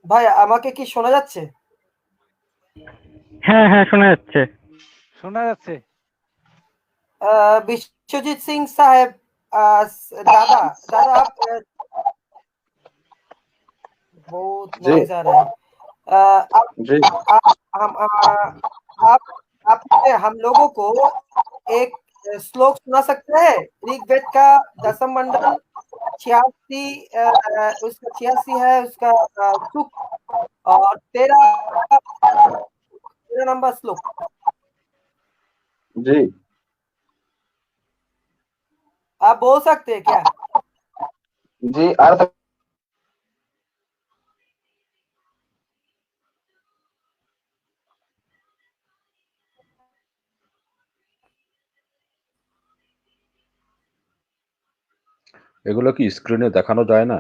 B: ভাই আমাকে কি শোনা যাচ্ছে?
E: হ্যাঁ হ্যাঁ শোনা যাচ্ছে।
F: শোনা যাচ্ছে।
B: विश्वजीत सिंह साहब, दादा दादा आप बहुत नॉइज आ रहा है। आप हम लोगों को एक श्लोक सुना सकते हैं ऋग्वेद का दसम मंडल 86, उसका 86 है उसका सूक्त और 13 नंबर श्लोक।
D: जी
B: आप बोल सकते हैं क्या?
D: जी अर्थ
G: এগুলো কি স্ক্রিনে দেখানো যায় না?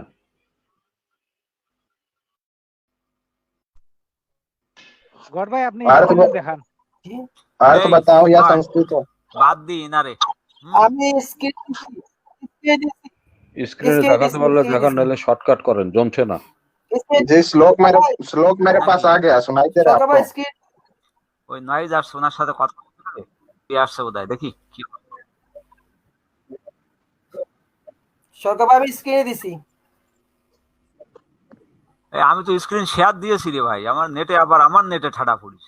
F: গড ভাই আপনি
D: अर्थ
F: স্ক্রিনে দেখান।
D: अर्थ
A: এই
D: बताओ या
A: নয়,
D: संस्कृत हो?
A: বাদ দিই না রে।
B: আমি
G: স্ক্রিনে দেখাতে পারলে দেখান, নাহলে শর্টকাট করেন, জমছে না।
D: जी श्लोक मेरे पास आ गया, सुनाई दे रहा है आपको?
A: ওই নয়েজ আর সোনার সাথে কথা আসছে বোধহয়, দেখি কি
B: সরকার আমি স্ক্রিনে দিছি।
A: আমি তো স্ক্রিন শেয়ার দিয়েছি রে ভাই, আমার নেটে আবার আমার নেটে ঠাডা পড়িস।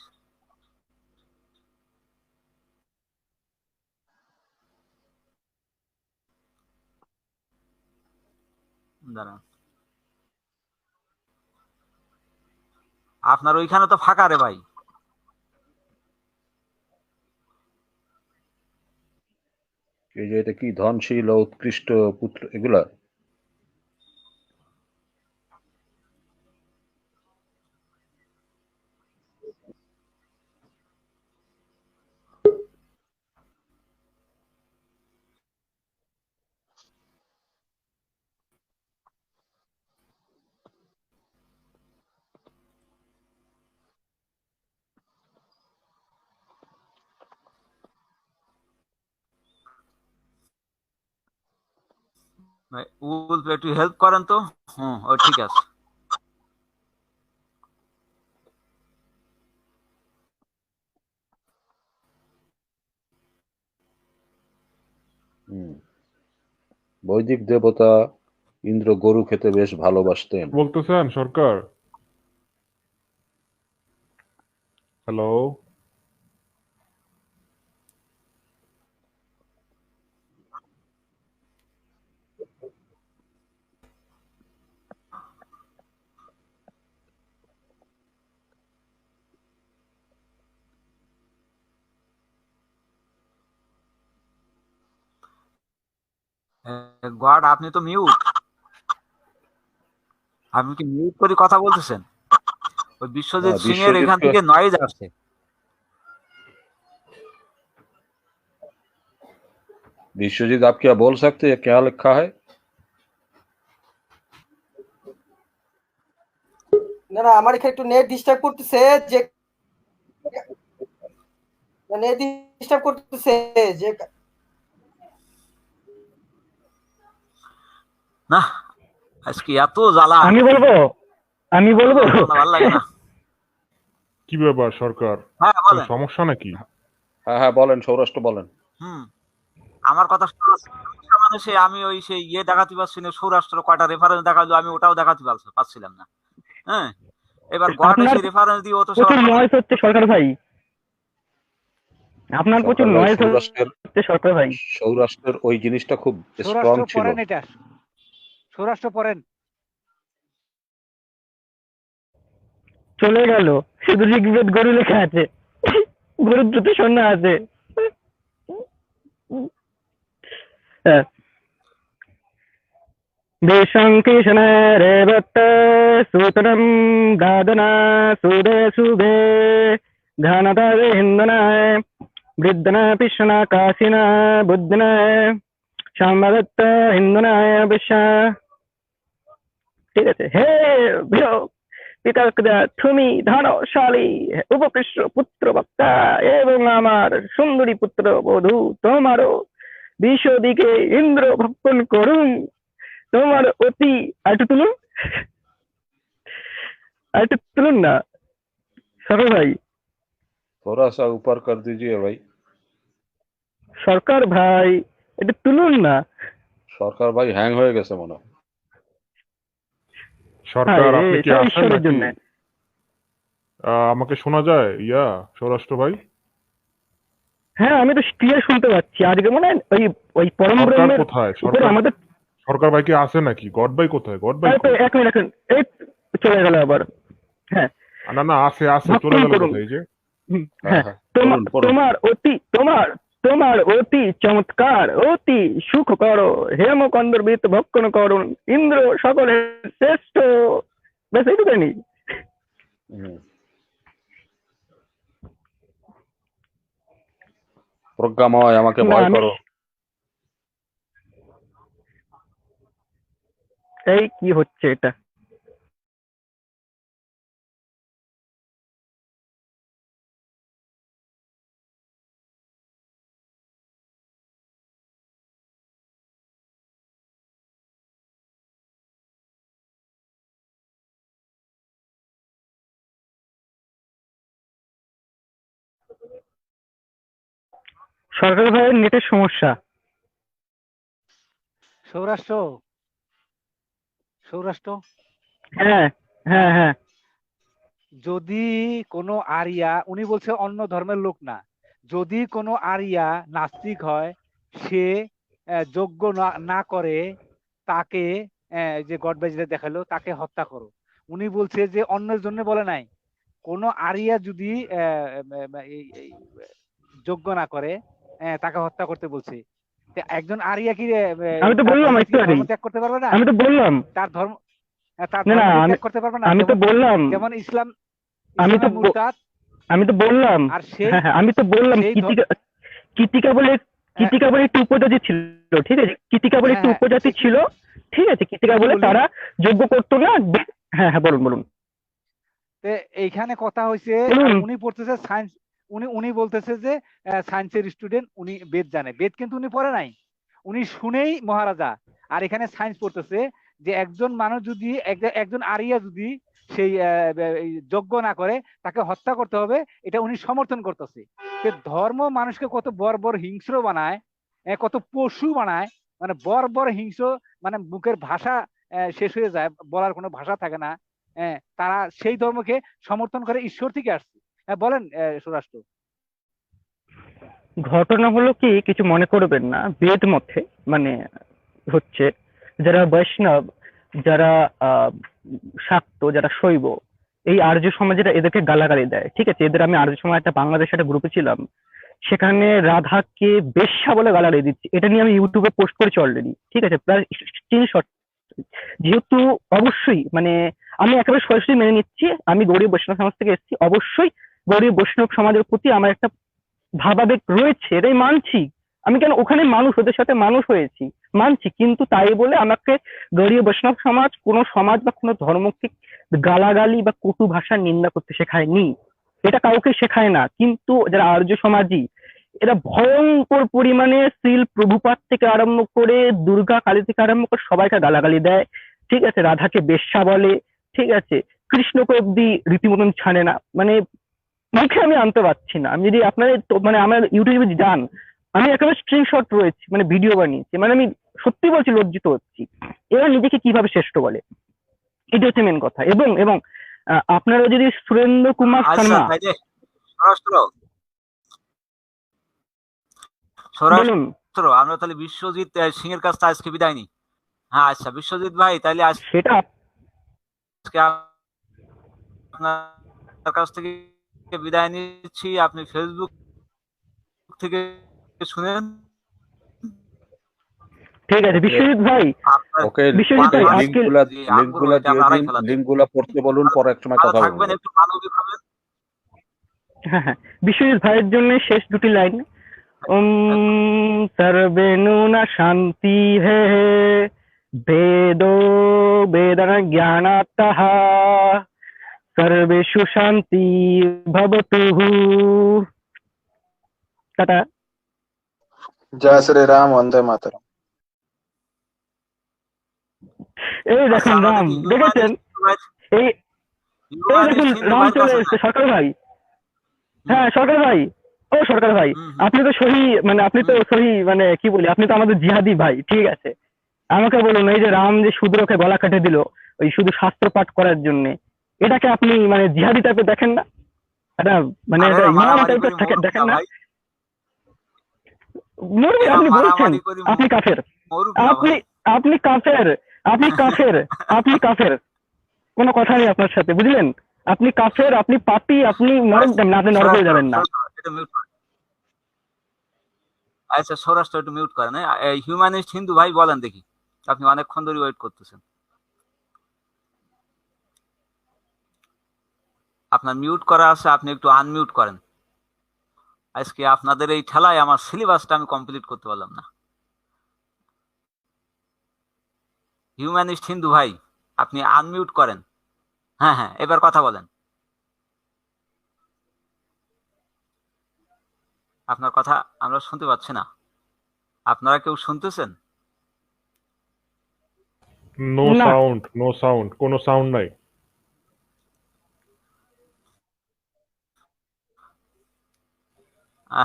A: দাঁড়া, আপনার ওইখানে তো ফাঁকা রে ভাই।
G: এই যে এটা কি ধনশীল ও উৎকৃষ্ট পুত্র, এগুলা
A: একটু হেল্প করেন তো। ও ঠিক আছে।
G: বৈদিক দেবতা ইন্দ্র গরু খেতে বেশ ভালোবাসতেন।
J: বলতেছেন সরকার? হ্যালো,
A: গড, আপনি তো মিউট। আপনি কি মিউট করে কথা বলতেছেন? ওই বিশ্বজিৎ সিং এর এখান
G: বিশ্বজিৎকে
A: থেকে নয়েজ আসছে।
G: विश्वजीत आप क्या बोल सकते हैं, क्या लिखा है?
B: না না, আমার এখানে একটু নেট ডিস্টার্ব করতেছে, যে নেট ডিস্টার্ব করতেছে যে
A: না, আজকে এত জ্বালা,
E: আমি বলবো
A: ভালো লাগে না।
J: কি ব্যাপার সরকার,
A: হ্যাঁ
J: কোনো
A: বলেন।
J: সমস্যা নাকি?
G: হ্যাঁ হ্যাঁ বলেন, সৌরাষ্ট্র বলেন।
A: আমার কথা শোনা সমস্যা মানে আমি ওই সেই দেখাতে পারছি না, সৌরাষ্ট্র কয়টা রেফারেন্স দেখালো, আমি ওটাও দেখাতে পারছিলাম না। হ্যাঁ, এবার গড
E: আপনার
A: এসে রেফারেন্স দিয়ে, ও তো
E: প্রচুর নয়েজ হচ্ছে সরকার ভাই, আপনার প্রচুর
G: সরকার ভাই,
E: নয়েজ হচ্ছে সরকার ভাই।
G: সৌরাষ্ট্রের ওই জিনিসটা খুব স্ট্রং
F: সৌরাষ্ট্র
G: ছিল।
F: পড়েন, এটা সৌরাষ্ট্র পড়েন।
E: চলে গেল, শুধু ঋগ্বেদ গরু লেখা আছে, গরুর দুটো সন্না আছে। বিশঙ্কিশনে রেবত সূতরম গাদনা সুদে সুবে ঘনতাবে হিন্দনায় বৃদ্ধনা পিষ্ণা কাশিনা বুদ্ধনায় সম্ভবত হিন্দনায় বিশ্বা। ঠিক আছে। হে বিরোগ পিতাকদা তুমি ধনশালী উপকৃষ্ট পুত্র বক্তা এবং আমার সুন্দরী পুত্র বধূ, তোমারও বিশ দিকে ইন্দ্র ভক্ষণ করুন, তোমার অতি আরেকটু তুলুন না সরকার ভাই,
G: थोड़ा सा ऊपर कर दीजिए भाई।
E: সরকার ভাই একটু তুলুন না।
G: সরকার ভাই হ্যাং হয়ে গেছে মনে হয়।
J: সরকার আপনি কি আছেন
E: ঈশ্বরের
J: নাকি?
E: জন্য।
J: আমাকে শোনা যায় সৌরাষ্ট্র ভাই?
E: হ্যাঁ আমি তো ক্লিয়ার শুনতে পাচ্ছি। আজকে মনে হয় ওই পরম
J: সরকার
E: ব্রহ্মের
J: কোথায়?
E: উপরে আমাদের
J: সরকার ভাই কি আছে নাকি? গড ভাই কোথায়? গড ভাই কই?
E: এক মিনিট এই চলে গেল আবার। হ্যাঁ
J: না না, আছে চলে গেল কোথায়? এই যে
E: হ্যাঁ, তোমার অতি চমৎকার, অতি সুখ করো, হেমকন্দর্বিত ভক্ষণ করুন, ইন্দ্র সকলের শ্রেষ্ঠ। ব্যাস এইটুখানি।
G: প্রজ্ঞাময় আমাকে ভয় করো।
E: এই কি হচ্ছে এটা? সরকার ভাইয়ের নেটের সমস্যা।
F: সৌরাষ্ট্র
E: হ্যাঁ হ্যাঁ হ্যাঁ,
F: যদি কোনো আরিয়া, উনি বলছে অন্য ধর্মের লোক না, যদি কোনো আরিয়া নাস্তিক হয়, সে যোগ্য না করে, তাকে যে গডবাই যেটা দেখালো, তাকে হত্যা করো। উনি বলছে যে অন্যের জন্য বলে নাই, কোনো আরিয়া যদি যোগ্য না করে তাকে হত্যা করতে বলছে। একজন আরিয়া কি
E: আমি তো বললাম একটু আগে,
F: ধর্ম ত্যাগ করতে পারবে না?
E: আমি তো বললাম
F: তার ধর্ম ত্যাগ করতে পারবে না।
E: আমি তো বললাম,
F: যেমন ইসলাম
E: আমি তো
F: মুরতাদ।
E: আমি তো বললাম,
F: আর সেই
E: আমি তো বললাম কীতিকা বলে একটি উপজাতি ছিল, ঠিক আছে? কীতিকা বলে একটি উপজাতি ছিল, ঠিক আছে? কীতিকা বলে তারা যোগ্য করতো না। হ্যাঁ হ্যাঁ বলুন বলুন।
F: এইখানে কথা হয়েছে, উনি পড়তেছে সায়েন্স, উনি বলতেছে যে সায়েন্সের স্টুডেন্ট, উনি বেদ জানে, বেদ কিন্তু উনি পড়ে নাই, উনি শুনেই মহারাজা। আর এখানে সায়েন্স পড়তেছে যে একজন মানুষ যদি, একজন আরিয়া যদি সেই যজ্ঞ না করে, তাকে হত্যা করতে হবে, এটা উনি সমর্থন করতেছে। ধর্ম মানুষকে কত বর্বর হিংস্র বানায়, কত পশু বানায়, মানে বর্বর হিংস্র, মানে মুখের ভাষা শেষ হয়ে যায়, বলার কোনো ভাষা থাকে না। তারা সেই ধর্মকে সমর্থন করে, ঈশ্বর থেকে আসছে। হ্যাঁ বলেন স্বরাষ্ট্র।
E: ঘটনা হলো কি, কিছু মনে করবেন না, বেদ মতে মানে হচ্ছে যারা বৈষ্ণব, যারা শাক্ত, যারা শৈব, এই আর্য সমাজেরা এদেরকে গালাগালি দেয়। ঠিক আছে, এদের আমি আর্য সমাজ একটা বাংলাদেশে একটা গ্রুপে ছিলাম, সেখানে রাধাকে বেশ্যা বলে গালাগালি দিচ্ছি। এটা নিয়ে আমি ইউটিউবে পোস্ট করেছি অলরেডি। ঠিক আছে, প্রায় স্ক্রিনশট। যেহেতু অবশ্যই মানে আমি একেবারে সরাসরি মেনে নিচ্ছি আমি গৌড়ীয় বৈষ্ণব সমাজ থেকে এসেছি, অবশ্যই গৌড়ীয় বৈষ্ণব সমাজের প্রতি আমার একটা ভাবাবেগ রয়েছে, এটাই মানছি। আমি কেন ওখানে মানুষ, ওদের সাথে মানুষ হয়েছি, মানছি, কিন্তু তাই বলে আমাকে গৌড়ীয় বৈষ্ণব সমাজ কোনো সমাজ বা কোনো ধর্মকে গালাগালি বা কটু ভাষার নিন্দা করতে শেখায়নি, এটা কাউকে শেখায় না। কিন্তু যারা আর্য সমাজী, এরা ভয়ঙ্কর পরিমাণে শ্রীল প্রভুপাদ থেকে আরম্ভ করে দুর্গা কালী থেকে আরম্ভ করে সবাইকে গালাগালি দেয়। ঠিক আছে, রাধাকে বেশ্যা বলে, ঠিক আছে, কৃষ্ণকে অব্দি রীতিমতন ছাড়ে না। মানে মুখে আমি আনতে পারছি না। আমি যদি আপনাদের মানে আমার ইউটিউবে যান, আমি একেবারে স্ক্রিনশট রয়েছে, মানে ভিডিও বানিয়েছি, মানে আমি সত্যি বলছি লজ্জিত হচ্ছি। এরা নিজেকে কিভাবে শ্রেষ্ঠ বলে, এটা হচ্ছে মেন কথা। এবং এবং আপনারা যদি সুরেন্দ্র কুমার শর্মা বলুন,
A: আমরা তাহলে বিশ্বজিৎ সিং এর কাছ থেকে আজকে বিদায় নিই। হ্যাঁ আচ্ছা বিশ্বজিৎ ভাই, তাহলে
E: সেটা
A: আজকে আপনার কাছ থেকে বিদায় নিচ্ছি। আপনি ফেসবুক থেকে শুনেন।
E: ঠিক আছে বিশ্বজিৎ ভাই,
G: ওকে
E: বিশ্বজিৎ ভাই আজকে
G: লিংকগুলো পড়তে বলুন, পরে এক সময় কথা বলবো।
A: একটু মানবিক হবেন।
E: হ্যাঁ হ্যাঁ, বিশ্বজিৎ ভাইয়ের জন্য শেষ দুটি লাইন। সর্বে নুনা শান্তি হে বেদো বেদনা জ্ঞানাতঃ সর্বেষু শান্তি ভবতু। টাটা।
D: জয় শ্রী রাম, বন্দে মাতরম।
E: এই দেখুন রাম, দেখেছেন? এই দেখুন রাম চলে এসছে। সরকার ভাই, হ্যাঁ সরকার ভাই, ও সরকার ভাই, আপনি তো সহি মানে আপনি তো সহি মানে কি বলি, আপনি তো আমাদের জিহাদি ভাই। ঠিক আছে, আমাকে বলুন, এই যে রাম যে শূদ্রকে গলা কেটে দিল ওই শুধু শাস্ত্র পাঠ করার জন্য, এটাকে আপনি মানে জিহাদি টাইপের দেখেন না? এটা মানে এটা ইমাম টাইপের দেখেন না? মরবি আপনি বলছেন, আপনি কাফের, আপনি আপনি কাফের, আপনি কাফের, আপনি কাফের, কোনো কথা নেই আপনার সাথে, বুঝলেন? আপনি কাফের, আপনি পাপী, আপনি নরক যাবেন না, আপনি নরকে যাবেন না।
A: আচ্ছা স্বরাষ্ট্র একটু মিউট করেন। হিউম্যানিস্ট হিন্দু ভাই বলেন দেখি, আপনি অনেকক্ষণ ধরে ওয়েট করতেছেন। আপনার মিউট করা আছে, আপনি একটু আনমিউট করেন। আজকে আপনাদের এই ঠেলায় আমার সিলেবাসটা আমি কমপ্লিট করতে পারলাম না। হিউম্যানিস্ট হিন্দু ভাই, আপনি আনমিউট করেন। হ্যাঁ হ্যাঁ, এবার কথা বলেন। আপনার কথা আমরা শুনতে পাচ্ছি না। আপনারা কেউ শুনতেছেন?
J: নো সাউন্ড, নো সাউন্ড, কোনো সাউন্ড নাই।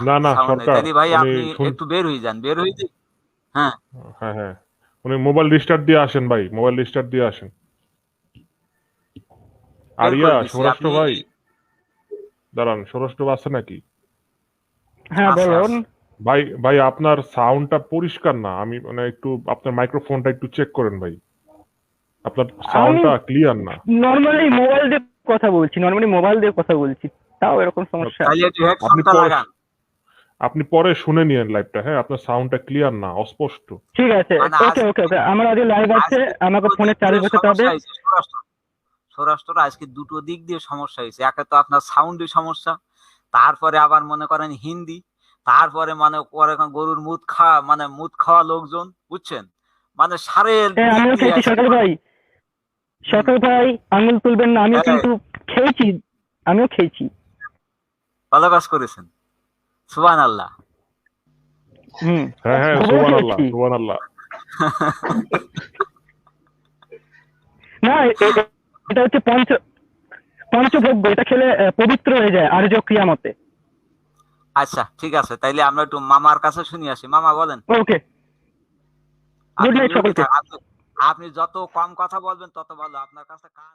J: না না সরকার
A: ভাই আপনি একটু বের হয়ে যান, বের হয়ে যান। হ্যাঁ
J: হ্যাঁ হ্যাঁ, উনি মোবাইল রিস্টার্ট দিয়ে আসেন ভাই, মোবাইল রিস্টার্ট দিয়ে আসেন। আরিয়া স্বরাষ্ট্র ভাই দাঁড়ান, স্বরাষ্ট্র আছে নাকি?
E: হ্যাঁ বলুন
J: ভাই। ভাই আপনার সাউন্ডটা পরিষ্কার না, আমি মানে একটু আপনার মাইক্রোফোনটা একটু চেক করেন ভাই, আপনার সাউন্ডটা ক্লিয়ার না।
E: নরমালি মোবাইল দিয়ে কথা বলছি, নরমালি মোবাইল দিয়ে কথা বলছি, তাও এরকম সমস্যা।
J: আপনি পরে শুনে নিয়েন লাইভটা। হ্যাঁ, আপনার সাউন্ডটা ক্লিয়ার না, অস্পষ্ট।
E: ঠিক আছে, ওকে ওকে ওকে, আমার আগে লাইভ আছে, আমাকে ফোনে চার্জ বসাতে হবে।
A: স্বরাষ্ট্র আজকে দুটো দিক দিয়ে সমস্যা হয়েছে। একে তো আপনার সাউন্ডের সমস্যা, তারপরে আবার মনে করেন হিন্দি, তারপরে মানে গরুর মুদ খাওয়া, মানে মুদ খাওয়া লোকজন, বুঝছেন, মানে সারের।
E: আমিও খেয়েছি সরকার ভাই, সরকার ভাই আঙুল তুলবেন না, আমিও কিন্তু খেয়েছি, আমিও খেয়েছি।
A: ভালো কাজ করেছেন, সুবহানাল্লাহ।
J: হ্যাঁ হ্যাঁ, সুবহানাল্লাহ সুবহানাল্লাহ।
E: না এটা হচ্ছে পঞ্চভোগ্য, এটা খেলে পবিত্র হয়ে যায় আর্য ক্রিয়া মতে।
A: আচ্ছা ঠিক আছে, তাইলে আমরা একটু মামার কাছে শুনি আসি। মামা বলেন।
E: ওকে, গুড নাইট সকলকে।
A: আপনি যত কম কথা বলবেন তত ভালো, আপনার কাছে কান